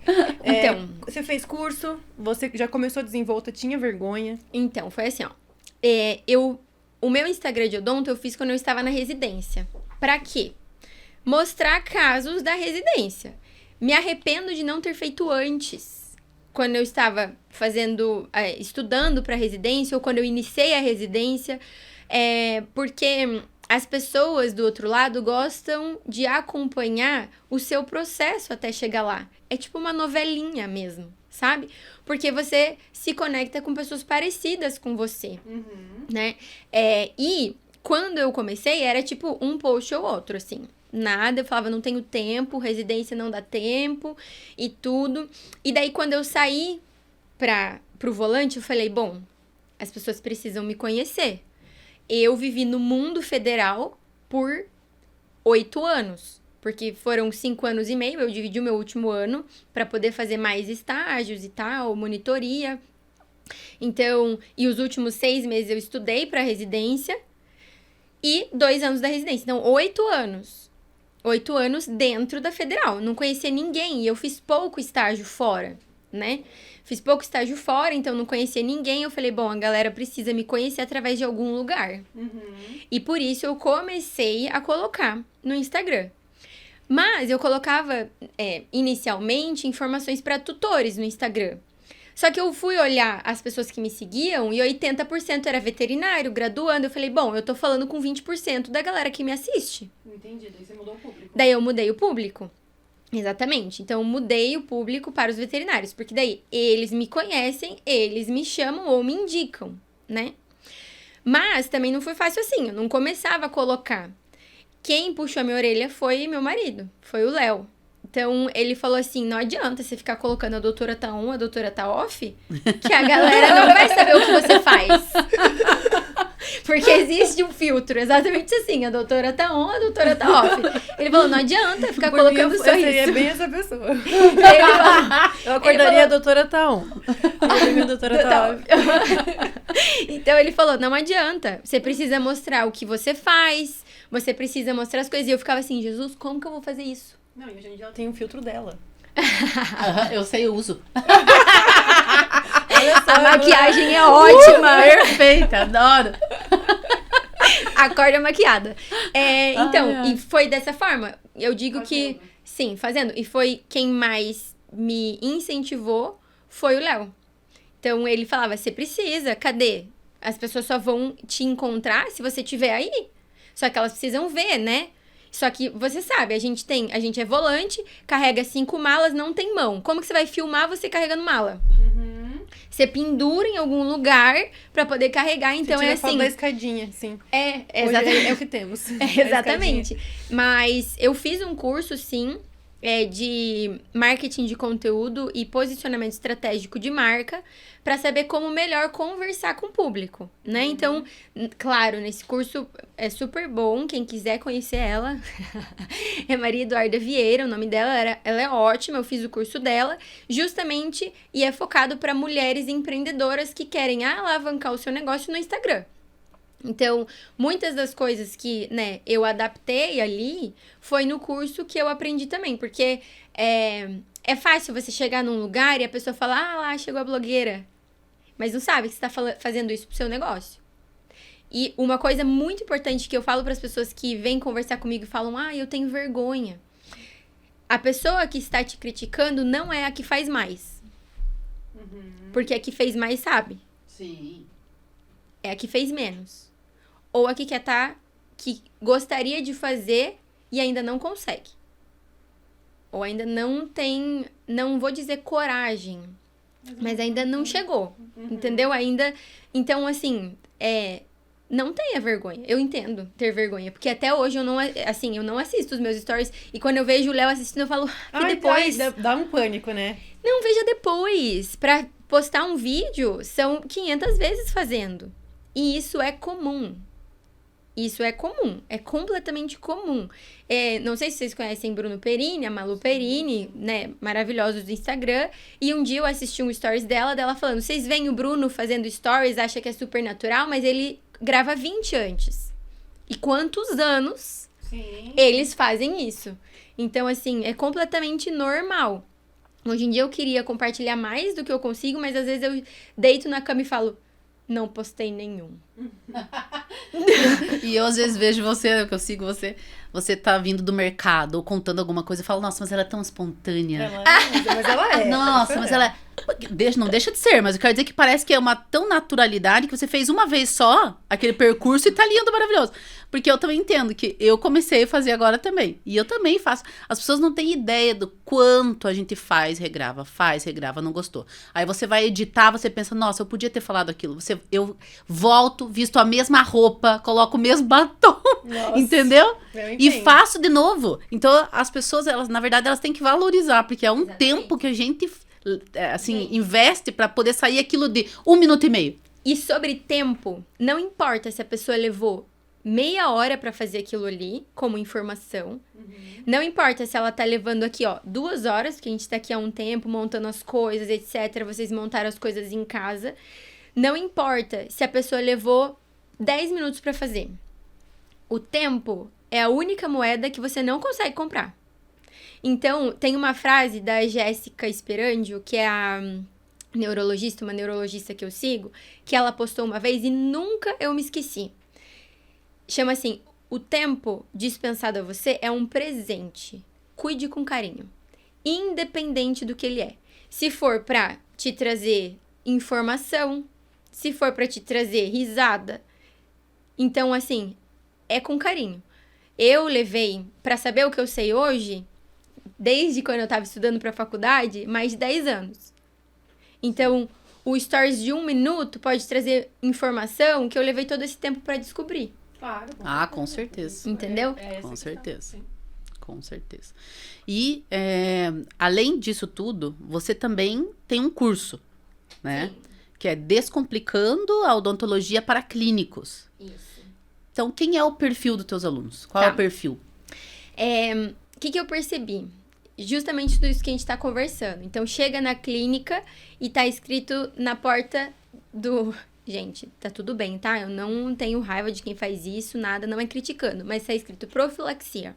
Então, você fez curso, você já começou desenvolta, tinha vergonha. Então, foi assim, ó. O meu Instagram de odonto eu fiz quando eu estava na residência. Pra quê? Mostrar casos da residência. Me arrependo de não ter feito antes. Quando eu estava estudando para residência ou quando eu iniciei a residência, porque as pessoas do outro lado gostam de acompanhar o seu processo até chegar lá. É tipo uma novelinha mesmo, sabe? Porque você se conecta com pessoas parecidas com você, né? E quando eu comecei, era tipo um post ou outro, assim. Nada, eu falava, não tenho tempo, residência não dá tempo e tudo. E daí, quando eu saí pro volante, eu falei, bom, as pessoas precisam me conhecer. Eu vivi no mundo federal por 8 anos, porque foram 5 anos e meio, eu dividi o meu último ano para poder fazer mais estágios e tal, monitoria. Então, e os últimos 6 meses eu estudei para residência e 2 anos da residência. Então, 8 anos. 8 anos dentro da federal. Não conhecia ninguém e eu fiz pouco estágio fora, né? Fiz pouco estágio fora, então não conhecia ninguém. Eu falei, bom, a galera precisa me conhecer através de algum lugar. E por isso eu comecei a colocar no Instagram. Mas eu colocava, inicialmente, informações para tutores no Instagram. Só que eu fui olhar as pessoas que me seguiam e 80% era veterinário, graduando. Eu falei, bom, eu tô falando com 20% da galera que me assiste. Entendi, daí você mudou o público. Daí eu mudei o público. Exatamente. Então, eu mudei o público para os veterinários. Porque daí eles me conhecem, eles me chamam ou me indicam, né? Mas também não foi fácil assim. Eu não começava a colocar. Quem puxou a minha orelha foi meu marido. Foi o Léo. Então, ele falou assim, não adianta você ficar colocando a doutora tá on, a doutora tá off, que a galera não vai saber o que você faz. Porque existe um filtro, exatamente assim, a doutora tá on, a doutora tá off. Ele falou, não adianta ficar colocando só eu isso. seria bem essa pessoa. Eu acordaria a doutora tá on. A doutora tá off. Então, ele falou, não adianta, você precisa mostrar o que você faz, você precisa mostrar as coisas. E eu ficava assim, Jesus, como que eu vou fazer isso? Não, e hoje em dia ela tem um filtro dela. Eu sei, eu uso. Olha só, A maquiagem é ótima. Perfeita, adoro. Acorda maquiada. Então, ai. E foi dessa forma. Eu digo que, sim, fazendo. E foi quem mais me incentivou foi o Léo. Então, ele falava, você precisa, cadê? As pessoas só vão te encontrar se você estiver aí. Só que elas precisam ver, né? Só que, você sabe, a gente é volante, carrega 5 malas, não tem mão. Como que você vai filmar você carregando mala? Você pendura em algum lugar pra poder carregar, então é assim... da escadinha, sim. Exatamente. É o que temos. Exatamente. Mas eu fiz um curso, sim, de marketing de conteúdo e posicionamento estratégico de marca para saber como melhor conversar com o público, né? Então, claro, nesse curso é super bom, quem quiser conhecer ela é Maria Eduarda Vieira, o nome dela, ela é ótima, eu fiz o curso dela, justamente, e é focado para mulheres empreendedoras que querem alavancar o seu negócio no Instagram. Então, muitas das coisas que, né, eu adaptei ali foi no curso que eu aprendi também, porque é fácil você chegar num lugar e a pessoa falar, ah, lá chegou a blogueira, mas não sabe que você está fazendo isso pro seu negócio. E uma coisa muito importante que eu falo para as pessoas que vêm conversar comigo e falam, ah, eu tenho vergonha. A pessoa que está te criticando não é a que faz mais. Porque a que fez mais sabe. Sim. É a que fez menos. Ou a que que gostaria de fazer e ainda não consegue. Ou ainda não tem, não vou dizer coragem, mas ainda não chegou, entendeu? Ainda, então assim, não tenha vergonha. Eu entendo ter vergonha, porque até hoje eu não assisto os meus stories e quando eu vejo o Léo assistindo eu falo, depois... Dá um pânico, né? Não, veja depois. Pra postar um vídeo, são 500 vezes fazendo. E isso é comum. Isso é comum, é completamente comum. Não sei se vocês conhecem Bruno Perini, a Malu Perini, né, maravilhosos do Instagram. E um dia eu assisti um stories dela falando, vocês veem o Bruno fazendo stories, acha que é super natural, mas ele grava 20 antes. E quantos anos eles fazem isso? Então, assim, é completamente normal. Hoje em dia eu queria compartilhar mais do que eu consigo, mas às vezes eu deito na cama e falo, não postei nenhum. E eu às vezes vejo você, que eu sigo você tá vindo do mercado ou contando alguma coisa e falo, nossa, mas ela é tão espontânea. Mas ela é. Nossa, mas ela não deixa de ser, mas eu quero dizer que parece que é uma tão naturalidade que você fez uma vez só aquele percurso e tá lindo, maravilhoso. Porque eu também entendo que eu comecei a fazer agora também. E eu também faço. As pessoas não têm ideia do quanto a gente faz, regrava, não gostou. Aí você vai editar, você pensa, nossa, eu podia ter falado aquilo. Eu volto, visto a mesma roupa, coloco o mesmo batom, Nossa, entendeu? E entendo. faço de novo. Então, as pessoas, elas, na verdade, elas têm que valorizar, porque é um Exatamente. tempo que a gente, assim, investe pra poder sair aquilo de 1 minuto e meio. E sobre tempo, não importa se a pessoa levou meia hora pra fazer aquilo ali, como informação. Não importa se ela tá levando aqui, ó, 2 horas, porque a gente tá aqui há um tempo montando as coisas, etc. Vocês montaram as coisas em casa. Não importa se a pessoa levou 10 minutos pra fazer. O tempo é a única moeda que você não consegue comprar. Então, tem uma frase da Jéssica Sperandio, que é a neurologista, uma neurologista que eu sigo, que ela postou uma vez e nunca eu me esqueci. Chama assim, o tempo dispensado a você é um presente. Cuide com carinho. Independente do que ele é. Se for pra te trazer informação, se for pra te trazer risada. Então, assim, é com carinho. Eu levei, pra saber o que eu sei hoje, desde quando eu tava estudando pra faculdade, mais de 10 anos. Então, o stories de 1 minuto pode trazer informação que eu levei todo esse tempo pra descobrir. Claro. Ah, com certeza. Entendeu? Com certeza. Com certeza. E, além disso tudo, você também tem um curso, né? Sim. Que é Descomplicando a Odontologia para Clínicos. Isso. Então, quem é o perfil dos teus alunos? Qual é Tá. o perfil? O que eu percebi? Justamente tudo isso que a gente tá conversando. Então, chega na clínica e tá escrito na porta do... Gente, tá tudo bem, tá? Eu não tenho raiva de quem faz isso, nada, não é criticando. Mas tá escrito profilaxia.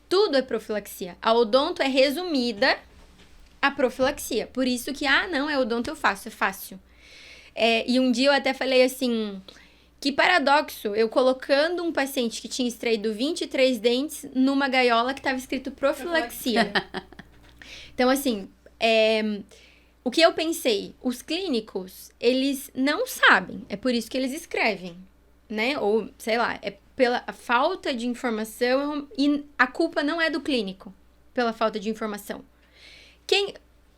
Tudo é profilaxia. A odonto é resumida a profilaxia. Por isso que, não, é odonto eu faço, é fácil. E um dia eu até falei assim... Que paradoxo, eu colocando um paciente que tinha extraído 23 dentes numa gaiola que estava escrito profilaxia. Então, assim, o que eu pensei? Os clínicos, eles não sabem, é por isso que eles escrevem, né? Ou, sei lá, é pela falta de informação e a culpa não é do clínico, pela falta de informação. Quem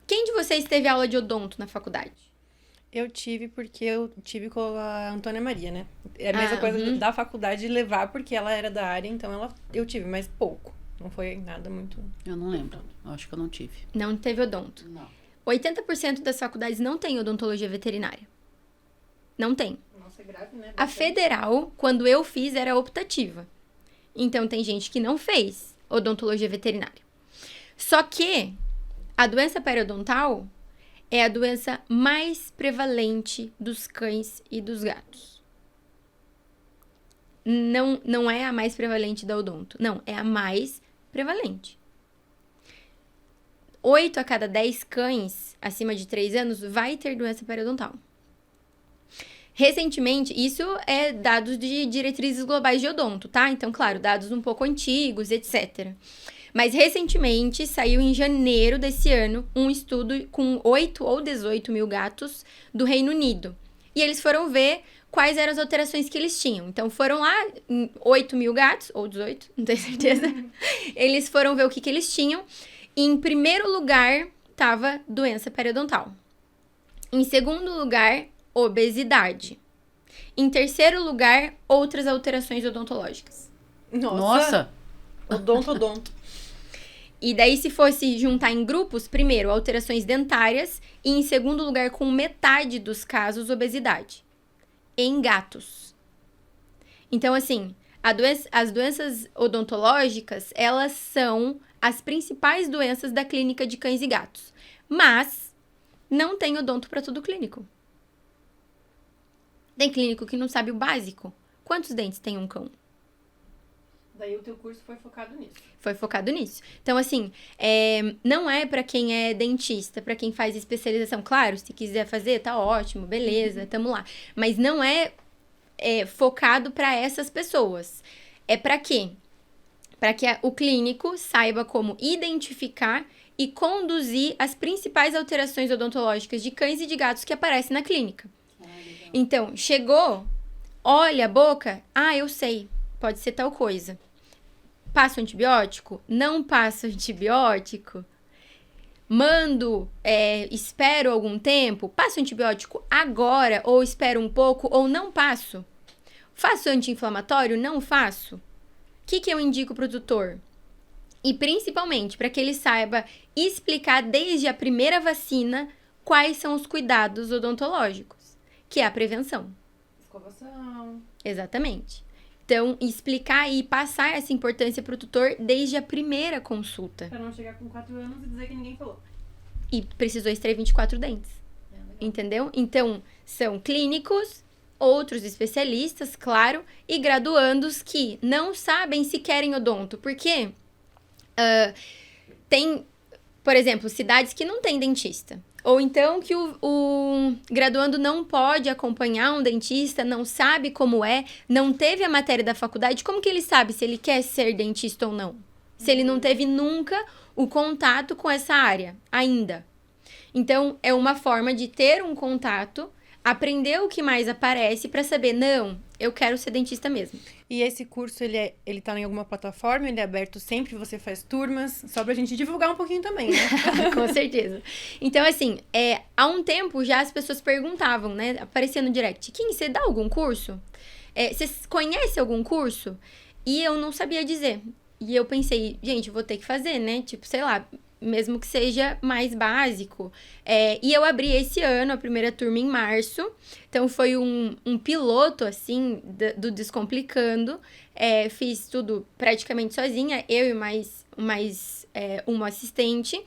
de vocês teve aula de odonto na faculdade? Eu tive porque eu tive com a Antônia Maria, né? É a mesma coisa da faculdade de levar, porque ela era da área, então eu tive, mas pouco. Não foi nada muito... Eu não lembro. Eu acho que eu não tive. Não teve odonto. Não. 80% das faculdades não tem odontologia veterinária. Não tem. Nossa, é grave, né? A federal, quando eu fiz, era optativa. Então, tem gente que não fez odontologia veterinária. Só que a doença periodontal é a doença mais prevalente dos cães e dos gatos. Não é a mais prevalente da odonto. Não, é a mais prevalente. 8 a cada 10 cães acima de 3 anos vai ter doença periodontal. Recentemente, isso é dados de diretrizes globais de odonto, tá? Então, claro, dados um pouco antigos, etc. Mas, recentemente, saiu em janeiro desse ano um estudo com 8 ou 18 mil gatos do Reino Unido. E eles foram ver quais eram as alterações que eles tinham. Então, foram lá, 8 mil gatos, ou 18, não tenho certeza. Eles foram ver o que eles tinham. E, em primeiro lugar, estava doença periodontal. Em segundo lugar, obesidade. Em terceiro lugar, outras alterações odontológicas. Nossa! Odonto. E daí, se fosse juntar em grupos, primeiro, alterações dentárias e, em segundo lugar, com metade dos casos, obesidade. Em gatos. Então, assim, as doenças odontológicas, elas são as principais doenças da clínica de cães e gatos. Mas não tem odonto para todo clínico. Tem clínico que não sabe o básico. Quantos dentes tem um cão? Daí o teu curso foi focado nisso. Foi focado nisso. Então, assim, não é pra quem é dentista, pra quem faz especialização. Claro, se quiser fazer, tá ótimo, beleza, tamo lá. Mas não é focado pra essas pessoas. É pra quê? Pra que o clínico saiba como identificar e conduzir as principais alterações odontológicas de cães e de gatos que aparecem na clínica. Então, chegou, olha a boca, eu sei, pode ser tal coisa. Passo antibiótico? Não passo antibiótico? Mando, espero algum tempo? Passo antibiótico agora? Ou espero um pouco? Ou não passo? Faço anti-inflamatório? Não faço? O que eu indico para o tutor? E principalmente para que ele saiba explicar desde a primeira vacina quais são os cuidados odontológicos, que é a prevenção. Escovação. Exatamente. Então, explicar e passar essa importância para o tutor desde a primeira consulta. Para não chegar com 4 anos e dizer que ninguém falou. E precisou extrair 24 dentes. Entendeu? Então, são clínicos, outros especialistas, claro, e graduandos que não sabem se querem odonto. Porque tem, por exemplo, cidades que não tem dentista. Ou então que o graduando não pode acompanhar um dentista, não sabe como não teve a matéria da faculdade, como que ele sabe se ele quer ser dentista ou não? Se ele não teve nunca o contato com essa área, ainda. Então, é uma forma de ter um contato, aprender o que mais aparece para saber, não, eu quero ser dentista mesmo. E esse curso, ele tá em alguma plataforma? Ele é aberto sempre? Você faz turmas? Só pra gente divulgar um pouquinho também, né? Com certeza. Então, assim, há um tempo já as pessoas perguntavam, né? Aparecia no direct, Kim, você dá algum curso? Você conhece algum curso? E eu não sabia dizer. E eu pensei, gente, eu vou ter que fazer, né? Tipo, sei lá, mesmo que seja mais básico. E eu abri esse ano, a primeira turma em março. Então, foi um piloto, assim, do Descomplicando. Fiz tudo praticamente sozinha, eu e mais uma assistente.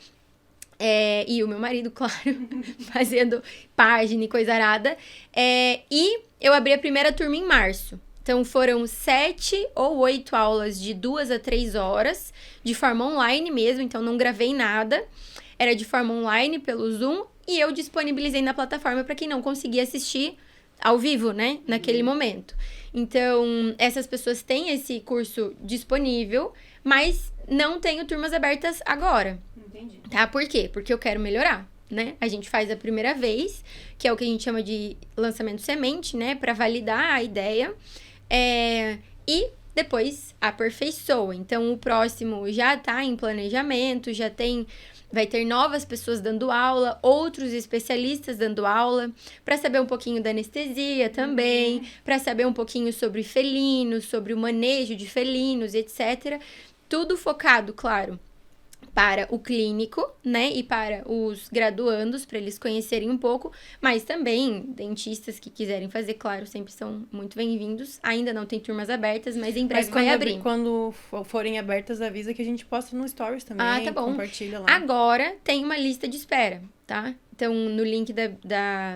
E o meu marido, claro, fazendo página e coisa arada. E eu abri a primeira turma em março. Então, foram 7 ou 8 aulas de 2 a 3 horas, de forma online mesmo, então não gravei nada. Era de forma online, pelo Zoom, e eu disponibilizei na plataforma para quem não conseguia assistir ao vivo, né, naquele momento. Então, essas pessoas têm esse curso disponível, mas não tenho turmas abertas agora. Entendi. Tá? Por quê? Porque eu quero melhorar, né? A gente faz a primeira vez, que é o que a gente chama de lançamento semente, né, para validar a ideia. E depois aperfeiçoa. Então, o próximo já tá em planejamento, vai ter novas pessoas dando aula, outros especialistas dando aula, para saber um pouquinho da anestesia também, para saber um pouquinho sobre felinos, sobre o manejo de felinos, etc. Tudo focado, claro, para o clínico, né, e para os graduandos, para eles conhecerem um pouco, mas também dentistas que quiserem fazer, claro, sempre são muito bem-vindos. Ainda não tem turmas abertas, mas em breve vai abrir. Quando forem abertas, avisa que a gente posta no Stories também, tá bom. Compartilha lá. Agora tem uma lista de espera, tá? Então, no link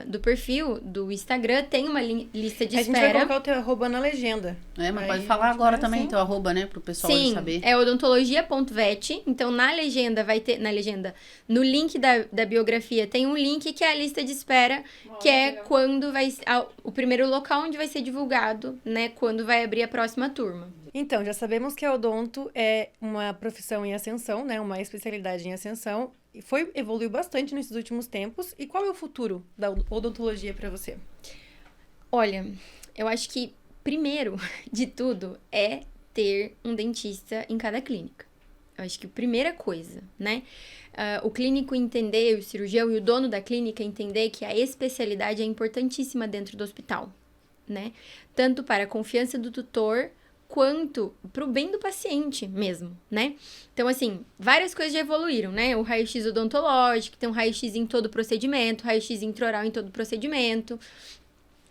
do perfil do Instagram, tem uma lista de espera. A gente vai colocar o teu arroba na legenda. Mas pode falar agora também, teu arroba, né? Pro pessoal saber. É odontologia.vet. Então, na legenda vai ter... No link da biografia, tem um link que é a lista de espera, que é legal. Quando vai... O primeiro local onde vai ser divulgado, né? Quando vai abrir a próxima turma. Então, já sabemos que a odonto é uma profissão em ascensão, né? Uma especialidade em ascensão. Evoluiu bastante nesses últimos tempos. E qual é o futuro da odontologia para você? Olha, eu acho que, primeiro de tudo, é ter um dentista em cada clínica. Eu acho que a primeira coisa, né? O clínico entender, o cirurgião e o dono da clínica entender que a especialidade é importantíssima dentro do hospital, né? Tanto para a confiança do tutor, quanto pro bem do paciente mesmo, né? Então, assim, várias coisas já evoluíram, né? O raio-x odontológico, tem um raio-x em todo procedimento, raio-x intraoral em todo procedimento.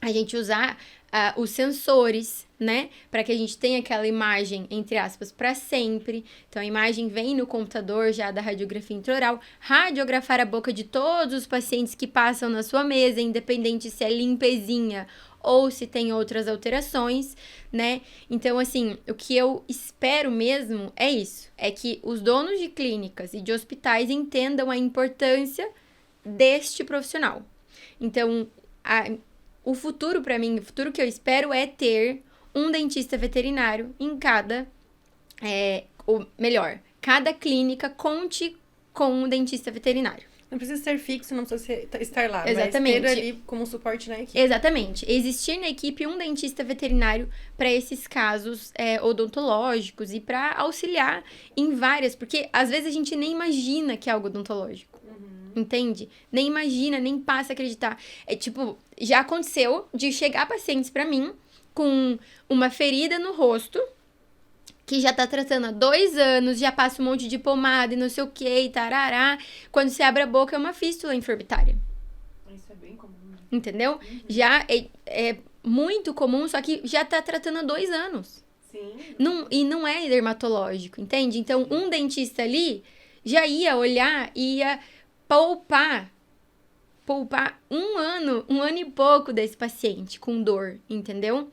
a gente usar os sensores, né? Para que a gente tenha aquela imagem, entre aspas, para sempre. Então, a imagem vem no computador já da radiografia intraoral. Radiografar a boca de todos os pacientes que passam na sua mesa, independente se é limpezinha ou se tem outras alterações, né? Então, assim, o que eu espero mesmo é isso. É que os donos de clínicas e de hospitais entendam a importância deste profissional. Então, o futuro para mim, o futuro que eu espero é ter um dentista veterinário em cada, ou melhor, cada clínica conte com um dentista veterinário. Não precisa ser fixo, não precisa estar lá. Exatamente. Mas ter ali como suporte na equipe. Exatamente. Existir na equipe um dentista veterinário para esses casos odontológicos e para auxiliar em várias, porque às vezes a gente nem imagina que é algo odontológico. Entende? Nem imagina, nem passa a acreditar. É tipo, já aconteceu de chegar pacientes pra mim com uma ferida no rosto, que já tá tratando há 2 anos, já passa um monte de pomada e não sei o que, e tarará. Quando você abre a boca, é uma fístula infoorbitária. Isso é bem comum, né? Entendeu? Já é muito comum, só que já tá tratando há 2 anos. Sim. E não é dermatológico, entende? Então, um dentista ali já ia olhar e ia poupar 1 ano e pouco desse paciente com dor, entendeu? Sim.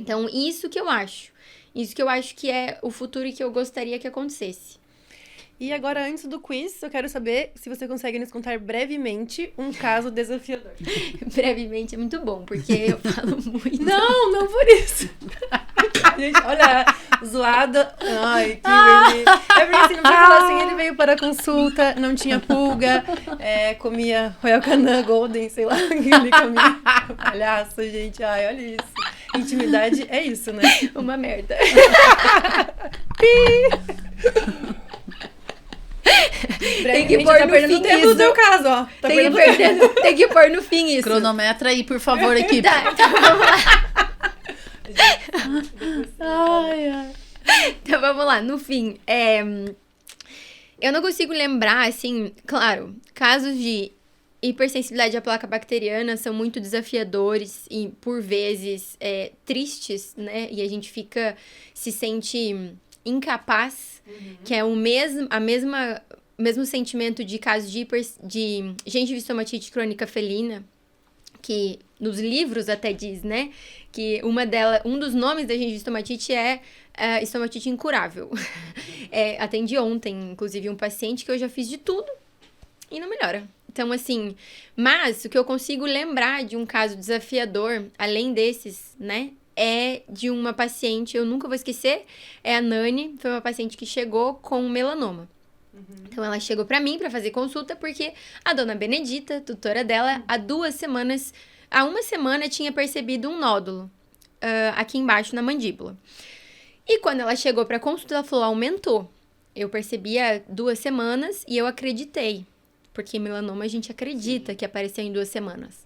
Então, isso que eu acho que é o futuro e que eu gostaria que acontecesse. E agora, antes do quiz, eu quero saber se você consegue nos contar brevemente um caso desafiador. Brevemente é muito bom, porque eu falo muito. Não por isso. Gente, olha, zoada. Ai, Kimberly. É porque assim, não precisa falar assim, ele veio para a consulta, não tinha pulga, comia Royal Canin Golden, sei lá, que ele comia. Palhaço, gente. Ai, olha isso. Intimidade é isso, né? Uma merda. Tem que pôr no fim tempo isso. do teu caso, ó. Tem que pôr no fim isso. Cronometra aí, por favor, equipe. Tá, então vamos lá. Ai. Então vamos lá, no fim. Eu não consigo lembrar, assim, claro, casos de hipersensibilidade à placa bacteriana são muito desafiadores e, por vezes, tristes, né? E a gente se sente incapaz, que é o mesmo sentimento de casos de gengivistomatite crônica felina, que nos livros até diz, né? Que um dos nomes da gengivistomatite é estomatite incurável. Atendi ontem, inclusive, um paciente que eu já fiz de tudo e não melhora. Então, assim, mas o que eu consigo lembrar de um caso desafiador, além desses, né? É de uma paciente, eu nunca vou esquecer, é a Nani, foi uma paciente que chegou com melanoma. Então, ela chegou pra mim pra fazer consulta porque a dona Benedita, tutora dela, há uma semana tinha percebido um nódulo aqui embaixo na mandíbula. E quando ela chegou pra consulta, ela falou, aumentou. Eu percebi há 2 semanas e eu acreditei, porque melanoma a gente acredita que apareceu em 2 semanas.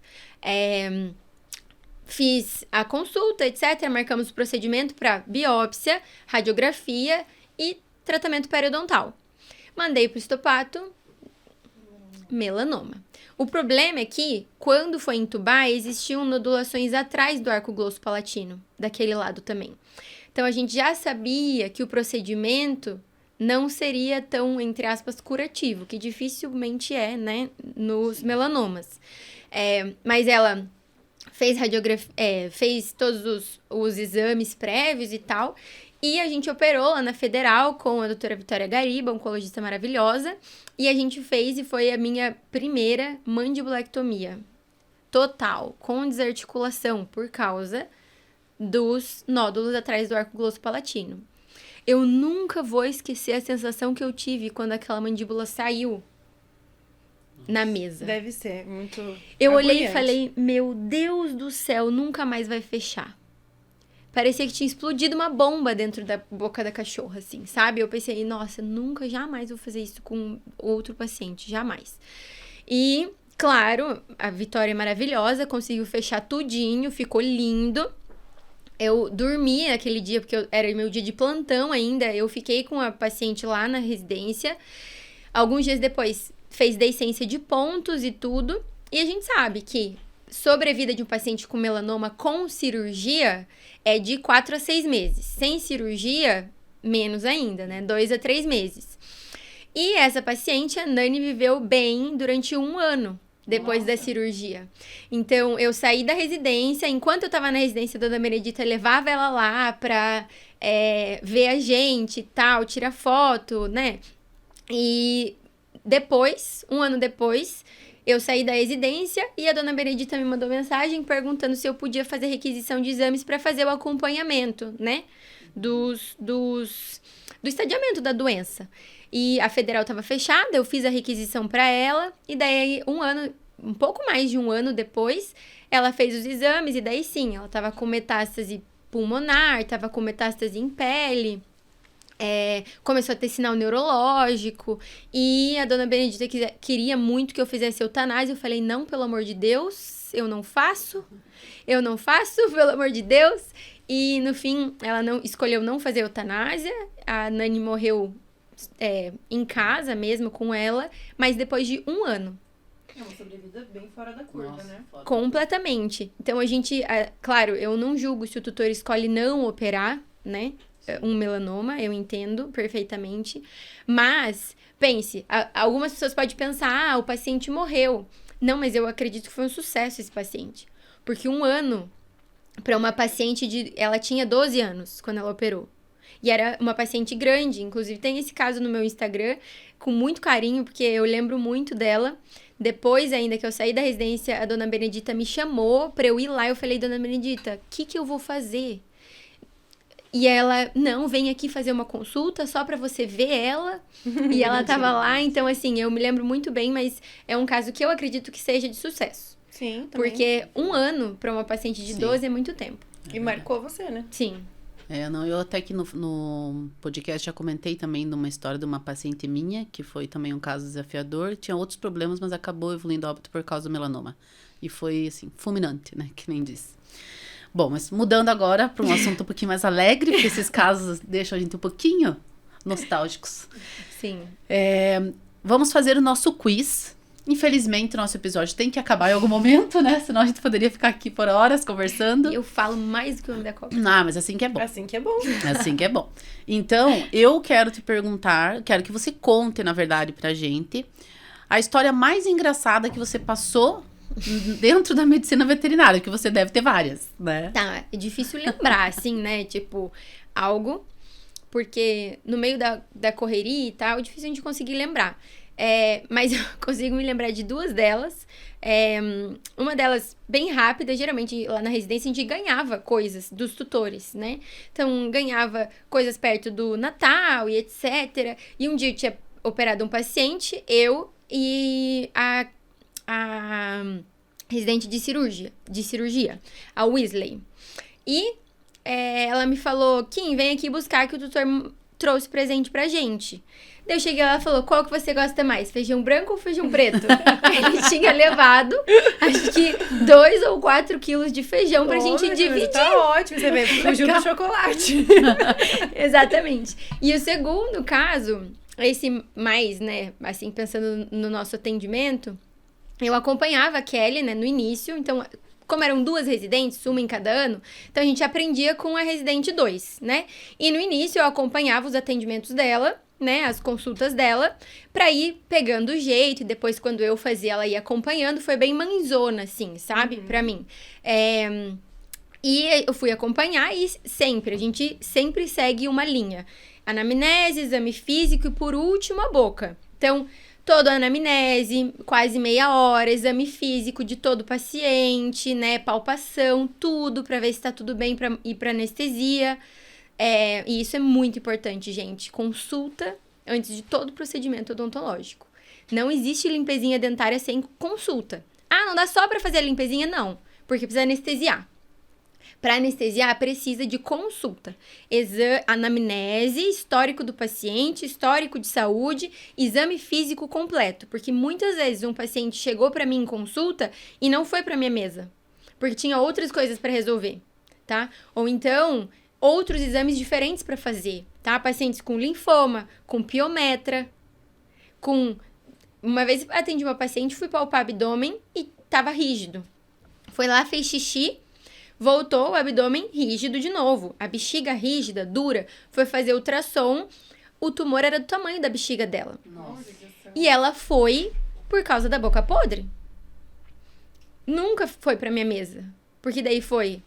Fiz a consulta, etc. Marcamos o procedimento para biópsia, radiografia e tratamento periodontal. Mandei pro histopato, melanoma. O problema é que, quando foi entubar, existiam nodulações atrás do arco glosso-palatino, daquele lado também. Então, a gente já sabia que o procedimento não seria tão, entre aspas, curativo, que dificilmente é, né, nos melanomas. Mas ela fez radiografia, fez todos os exames prévios e tal, e a gente operou lá na Federal com a doutora Vitória Gariba, oncologista maravilhosa, e a gente fez e foi a minha primeira mandibulectomia total, com desarticulação por causa dos nódulos atrás do arco glosso-palatino. Eu nunca vou esquecer a sensação que eu tive quando aquela mandíbula saiu na mesa. Deve ser muito Eu agoniante. olhei e falei, meu Deus do céu, nunca mais vai fechar. Parecia que tinha explodido uma bomba dentro da boca da cachorra, assim, sabe? Eu pensei, nossa, nunca, jamais vou fazer isso com outro paciente, jamais. E, claro, a Vitória é maravilhosa, conseguiu fechar tudinho, ficou lindo. Eu dormi naquele dia, porque era meu dia de plantão ainda, eu fiquei com a paciente lá na residência. Alguns dias depois, fez deiscência de pontos e tudo. E a gente sabe que sobrevida de um paciente com melanoma com cirurgia é de 4 a 6 meses. Sem cirurgia, menos ainda, né? 2 a 3 meses. E essa paciente, a Nani, viveu bem durante 1 ano depois da cirurgia. Então, eu saí da residência. Enquanto eu tava na residência, a dona Benedita levava ela lá pra ver a gente e tal, tirar foto, né? E depois, 1 ano depois, eu saí da residência e a dona Benedita me mandou mensagem perguntando se eu podia fazer requisição de exames para fazer o acompanhamento, né? Do estadiamento da doença. E a federal estava fechada, eu fiz a requisição para ela, e daí um pouco mais de 1 ano depois, ela fez os exames, e daí sim, ela estava com metástase pulmonar, estava com metástase em pele, começou a ter sinal neurológico, e a dona Benedita queria muito que eu fizesse eutanásia. Eu falei, não, pelo amor de Deus, eu não faço, pelo amor de Deus. E no fim, ela escolheu não fazer eutanásia, a Nani morreu em casa mesmo com ela, mas depois de 1 ano. É uma sobrevida bem fora da curva, Nossa, né? foda. Completamente. Então, a gente... claro, eu não julgo se o tutor escolhe não operar, né? Um melanoma, eu entendo perfeitamente. Mas, pense, algumas pessoas podem pensar, o paciente morreu. Não, mas eu acredito que foi um sucesso esse paciente. Porque 1 ano, para uma paciente ela tinha 12 anos quando ela operou. E era uma paciente grande. Inclusive, tem esse caso no meu Instagram, com muito carinho, porque eu lembro muito dela. Depois, ainda que eu saí da residência, a dona Benedita me chamou pra eu ir lá. Eu falei, dona Benedita, o que eu vou fazer? E ela, não, vem aqui fazer uma consulta só pra você ver ela. E ela tava lá. Então, assim, eu me lembro muito bem, mas é um caso que eu acredito que seja de sucesso. Sim, também. Porque 1 ano pra uma paciente de 12 é muito tempo. E marcou você, né? Sim. Eu até que no podcast já comentei também de uma história de uma paciente minha, que foi também um caso desafiador. Tinha outros problemas, mas acabou evoluindo a óbito por causa do melanoma. E foi, assim, fulminante, né? Que nem disse. Bom, mas mudando agora para um assunto um pouquinho mais alegre, porque esses casos deixam a gente um pouquinho nostálgicos. Sim. Vamos fazer o nosso quiz. Infelizmente, o nosso episódio tem que acabar em algum momento, né? Senão a gente poderia ficar aqui por horas conversando. Eu falo mais do que o homem da cobra. Ah, mas assim que é bom. Assim que é bom. Assim que é bom. Então, eu quero te perguntar, quero que você conte, na verdade, pra gente, a história mais engraçada que você passou dentro da medicina veterinária, que você deve ter várias, né? Tá, é difícil lembrar, assim, né? Tipo, algo, porque no meio da correria e tal, é difícil a gente conseguir lembrar. Mas eu consigo me lembrar de 2 delas. Uma delas bem rápida, geralmente lá na residência a gente ganhava coisas dos tutores, né? Então, ganhava coisas perto do Natal e etc. E um dia eu tinha operado um paciente, eu e a residente de cirurgia, a Weasley. E ela me falou, Kim, vem aqui buscar que o tutor trouxe presente pra gente. Daí eu cheguei lá e falou, qual que você gosta mais, feijão branco ou feijão preto? Ele tinha levado, acho que 2 ou 4 quilos de feijão pra gente dividir. Tá ótimo, você vê, fugiu do chocolate. Exatamente. E o segundo caso, esse mais, né, assim, pensando no nosso atendimento, eu acompanhava a Kelly, né, no início, então, como eram 2 residentes, uma em cada ano, então a gente aprendia com a residente 2, né? E no início eu acompanhava os atendimentos dela, né, as consultas dela, pra ir pegando o jeito, e depois quando eu fazia, ela ia acompanhando, foi bem mãezona, assim, sabe, pra mim. E eu fui acompanhar e a gente sempre segue uma linha. Anamnese, exame físico e, por último, a boca. Então, toda a anamnese, quase meia hora, exame físico de todo o paciente, né, palpação, tudo, pra ver se tá tudo bem pra ir pra anestesia. E isso é muito importante, gente. Consulta antes de todo procedimento odontológico. Não existe limpezinha dentária sem consulta. Ah, não dá só pra fazer a limpezinha? Não, porque precisa anestesiar. Para anestesiar, precisa de consulta. Anamnese, histórico do paciente, histórico de saúde, exame físico completo. Porque muitas vezes um paciente chegou para mim em consulta e não foi para minha mesa. Porque tinha outras coisas para resolver, tá? Ou então, outros exames diferentes para fazer, tá? Pacientes com linfoma, com piometra, Uma vez atendi uma paciente, fui palpar abdômen e tava rígido. Foi lá, fez xixi, voltou, o abdômen rígido de novo. A bexiga rígida, dura, foi fazer ultrassom, o tumor era do tamanho da bexiga dela. Nossa. E ela foi por causa da boca podre. Nunca foi pra minha mesa. Porque daí foi...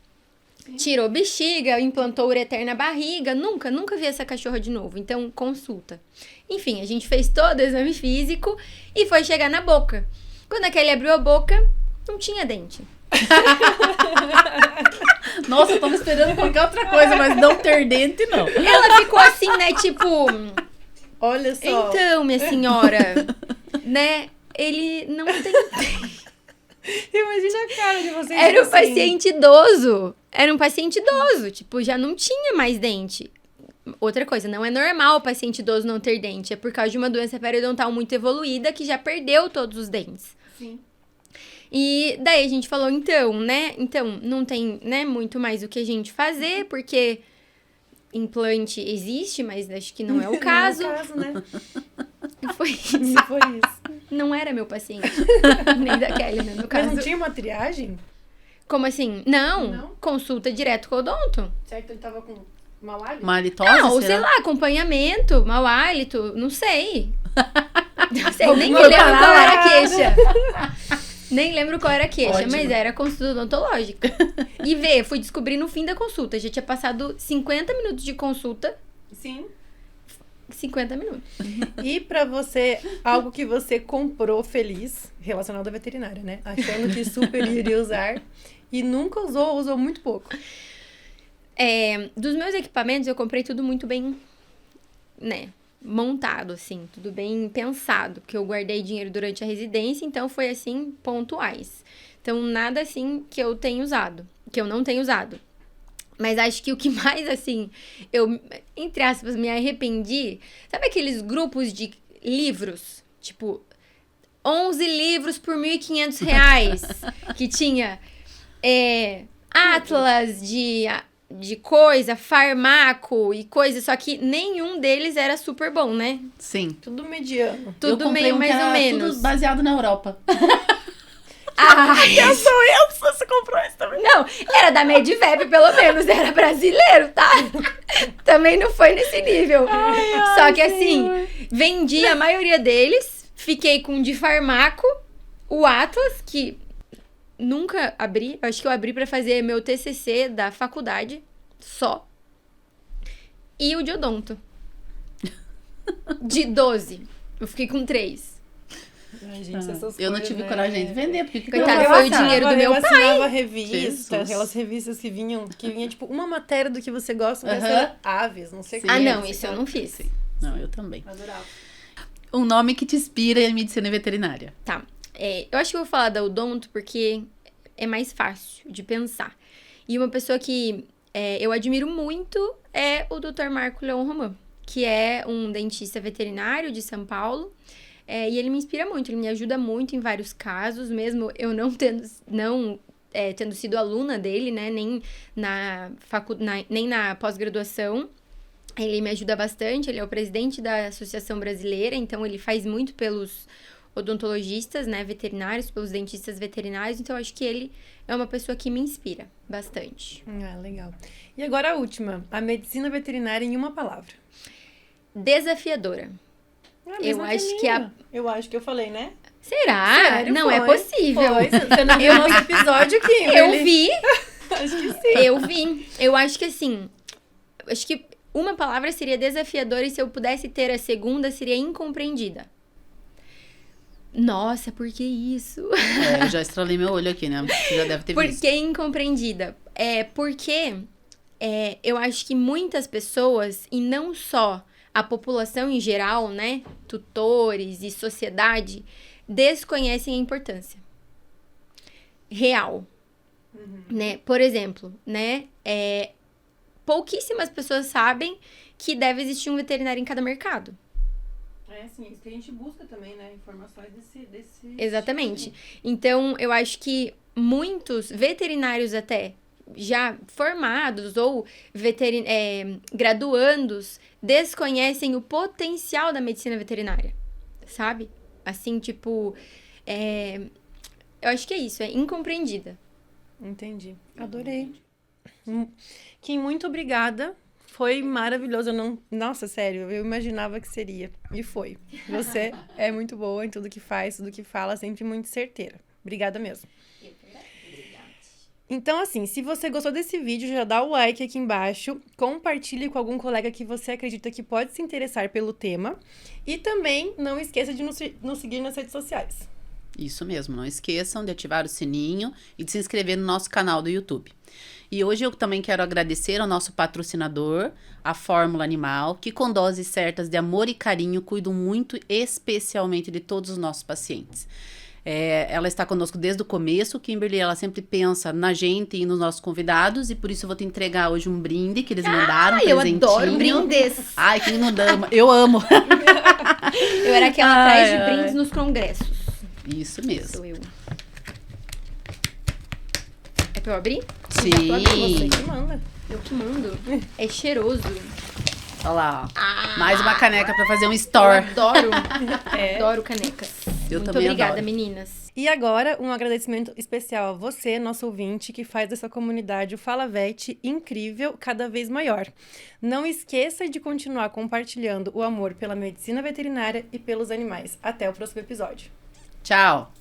Tirou bexiga, implantou ureter na barriga. Nunca vi essa cachorra de novo. Então, consulta. Enfim, a gente fez todo o exame físico e foi chegar na boca. Quando a Kelly abriu a boca, não tinha dente. Nossa, eu tava esperando qualquer outra coisa, mas não ter dente, não. Ela ficou assim, né? Tipo... Olha só. Então, minha senhora, né? Ele não tem... Imagina a cara de vocês. Era um assim. paciente idoso. Era um paciente idoso. Tipo, já não tinha mais dente. Outra coisa, não é normal o paciente idoso não ter dente. É por causa de uma doença periodontal muito evoluída que já perdeu todos os dentes. Sim. E daí a gente falou, então, né? Então, não tem, né, muito mais o que a gente fazer, porque implante existe, mas acho que não é o caso. Não é o caso, né? Foi isso. E foi isso. Não era meu paciente. Nem da Kelly, né? No Mas caso. não tinha uma triagem? Como assim? Não. Não? Consulta direto com o odonto. Certo, ele tava com mau hálito? Uma halitose, Não, ou será? sei lá, acompanhamento, mau hálito, não sei. Não sei, nem me Vou lembro parar qual lá. era a queixa. Nem lembro qual era a queixa, Ótimo. mas era consulta odontológica. E fui descobrir no fim da consulta. Já tinha passado 50 minutos de consulta. Sim. 50 minutos. E pra você, algo que você comprou feliz, relacionado à veterinária, né? Achando que super iria usar e nunca usou muito pouco. Dos meus equipamentos, eu comprei tudo muito bem, né, montado, assim, tudo bem pensado, porque eu guardei dinheiro durante a residência, então foi, assim, pontuais. Então, nada, assim, que eu não tenho usado. Mas acho que o que mais, assim, eu, entre aspas, me arrependi, sabe aqueles grupos de livros, tipo, 11 livros por R$1.500, que tinha atlas de coisa, farmaco e coisa, só que nenhum deles era super bom, né? Sim. Tudo mediano. Eu Tudo comprei meio um que mais ou era menos. tudo baseado na Europa. Você comprou esse também? Não, era da Medivep, pelo menos, era brasileiro, tá? Também não foi nesse nível. Só que assim, vendi a maioria deles, fiquei com o de farmaco, o Atlas, que nunca abri, acho que eu abri pra fazer meu TCC da faculdade, só. E o de odonto. De 12, eu fiquei com 3. Ai, gente, essas Eu não coisas, tive né? coragem de vender, porque... Coitada, Eu foi o assinava- dinheiro do meu Eu assinava revista, Jesus. aquelas revistas que vinha, tipo, uma matéria do que você gosta, mas Aham. era aves, não sei o Sim. que. Ah, não, sei isso eu lá. não fiz. Não, eu também. Adorava. Um nome que te inspira em medicina veterinária. Tá. Eu acho que eu vou falar da odonto porque é mais fácil de pensar. E uma pessoa que eu admiro muito é o Dr. Marco Leon Roman, que é um dentista veterinário de São Paulo. E ele me inspira muito, ele me ajuda muito em vários casos, mesmo eu não tendo sido aluna dele, né? Nem nem na pós-graduação. Ele me ajuda bastante, ele é o presidente da Associação Brasileira, então ele faz muito pelos odontologistas, né, veterinários, pelos dentistas veterinários, então eu acho que ele é uma pessoa que me inspira bastante. Ah, legal. E agora a última, a medicina veterinária em uma palavra. Desafiadora. Ah, Eu mesma acho minha. que a- Eu acho que eu falei, né? Será? Sério, Não é foi. possível. Foi. Você não viu o nosso episódio aqui? Eu vi, Acho que sim. eu vi. Eu acho que assim, acho que uma palavra seria desafiadora e se eu pudesse ter a segunda seria incompreendida. Nossa, por que isso? Eu já estralei meu olho aqui, né? Você já deve ter Por visto. que incompreendida? Porque eu acho que muitas pessoas, e não só a população em geral, né? Tutores e sociedade, desconhecem a importância real. Né? Por exemplo, né? Pouquíssimas pessoas sabem que deve existir um veterinário em cada mercado. É assim, isso que a gente busca também, né? Informações desse Exatamente. Então, eu acho que muitos veterinários até já formados ou graduandos desconhecem o potencial da medicina veterinária, sabe? Assim, tipo, eu acho que é isso, é incompreendida. Entendi. Adorei. Kim, muito obrigada. Foi maravilhoso. Nossa, sério, eu imaginava que seria. E foi. Você é muito boa em tudo que faz, tudo que fala, sempre muito certeira. Obrigada mesmo. Então, assim, se você gostou desse vídeo, já dá o like aqui embaixo, compartilhe com algum colega que você acredita que pode se interessar pelo tema e também não esqueça de nos seguir nas redes sociais. Isso mesmo, não esqueçam de ativar o sininho e de se inscrever no nosso canal do YouTube. E hoje eu também quero agradecer ao nosso patrocinador, a Fórmula Animal, que com doses certas de amor e carinho cuidam muito especialmente de todos os nossos pacientes. Ela está conosco desde o começo, Kimberly, ela sempre pensa na gente e nos nossos convidados, e por isso eu vou te entregar hoje um brinde que eles mandaram, eu adoro brindes. Ai, quem não ama? Eu amo. Eu era aquela atrás de brindes nos congressos. Isso mesmo. Sou eu. É pra eu abrir? Sim. Você que manda. Eu que mando. É cheiroso. Olha lá, ó. Mais uma caneca pra fazer um store. Eu adoro. Adoro canecas. Eu Muito também obrigada, adoro. meninas. E agora, um agradecimento especial a você, nosso ouvinte, que faz dessa comunidade o Fala Vet incrível, cada vez maior. Não esqueça de continuar compartilhando o amor pela medicina veterinária e pelos animais. Até o próximo episódio. Tchau.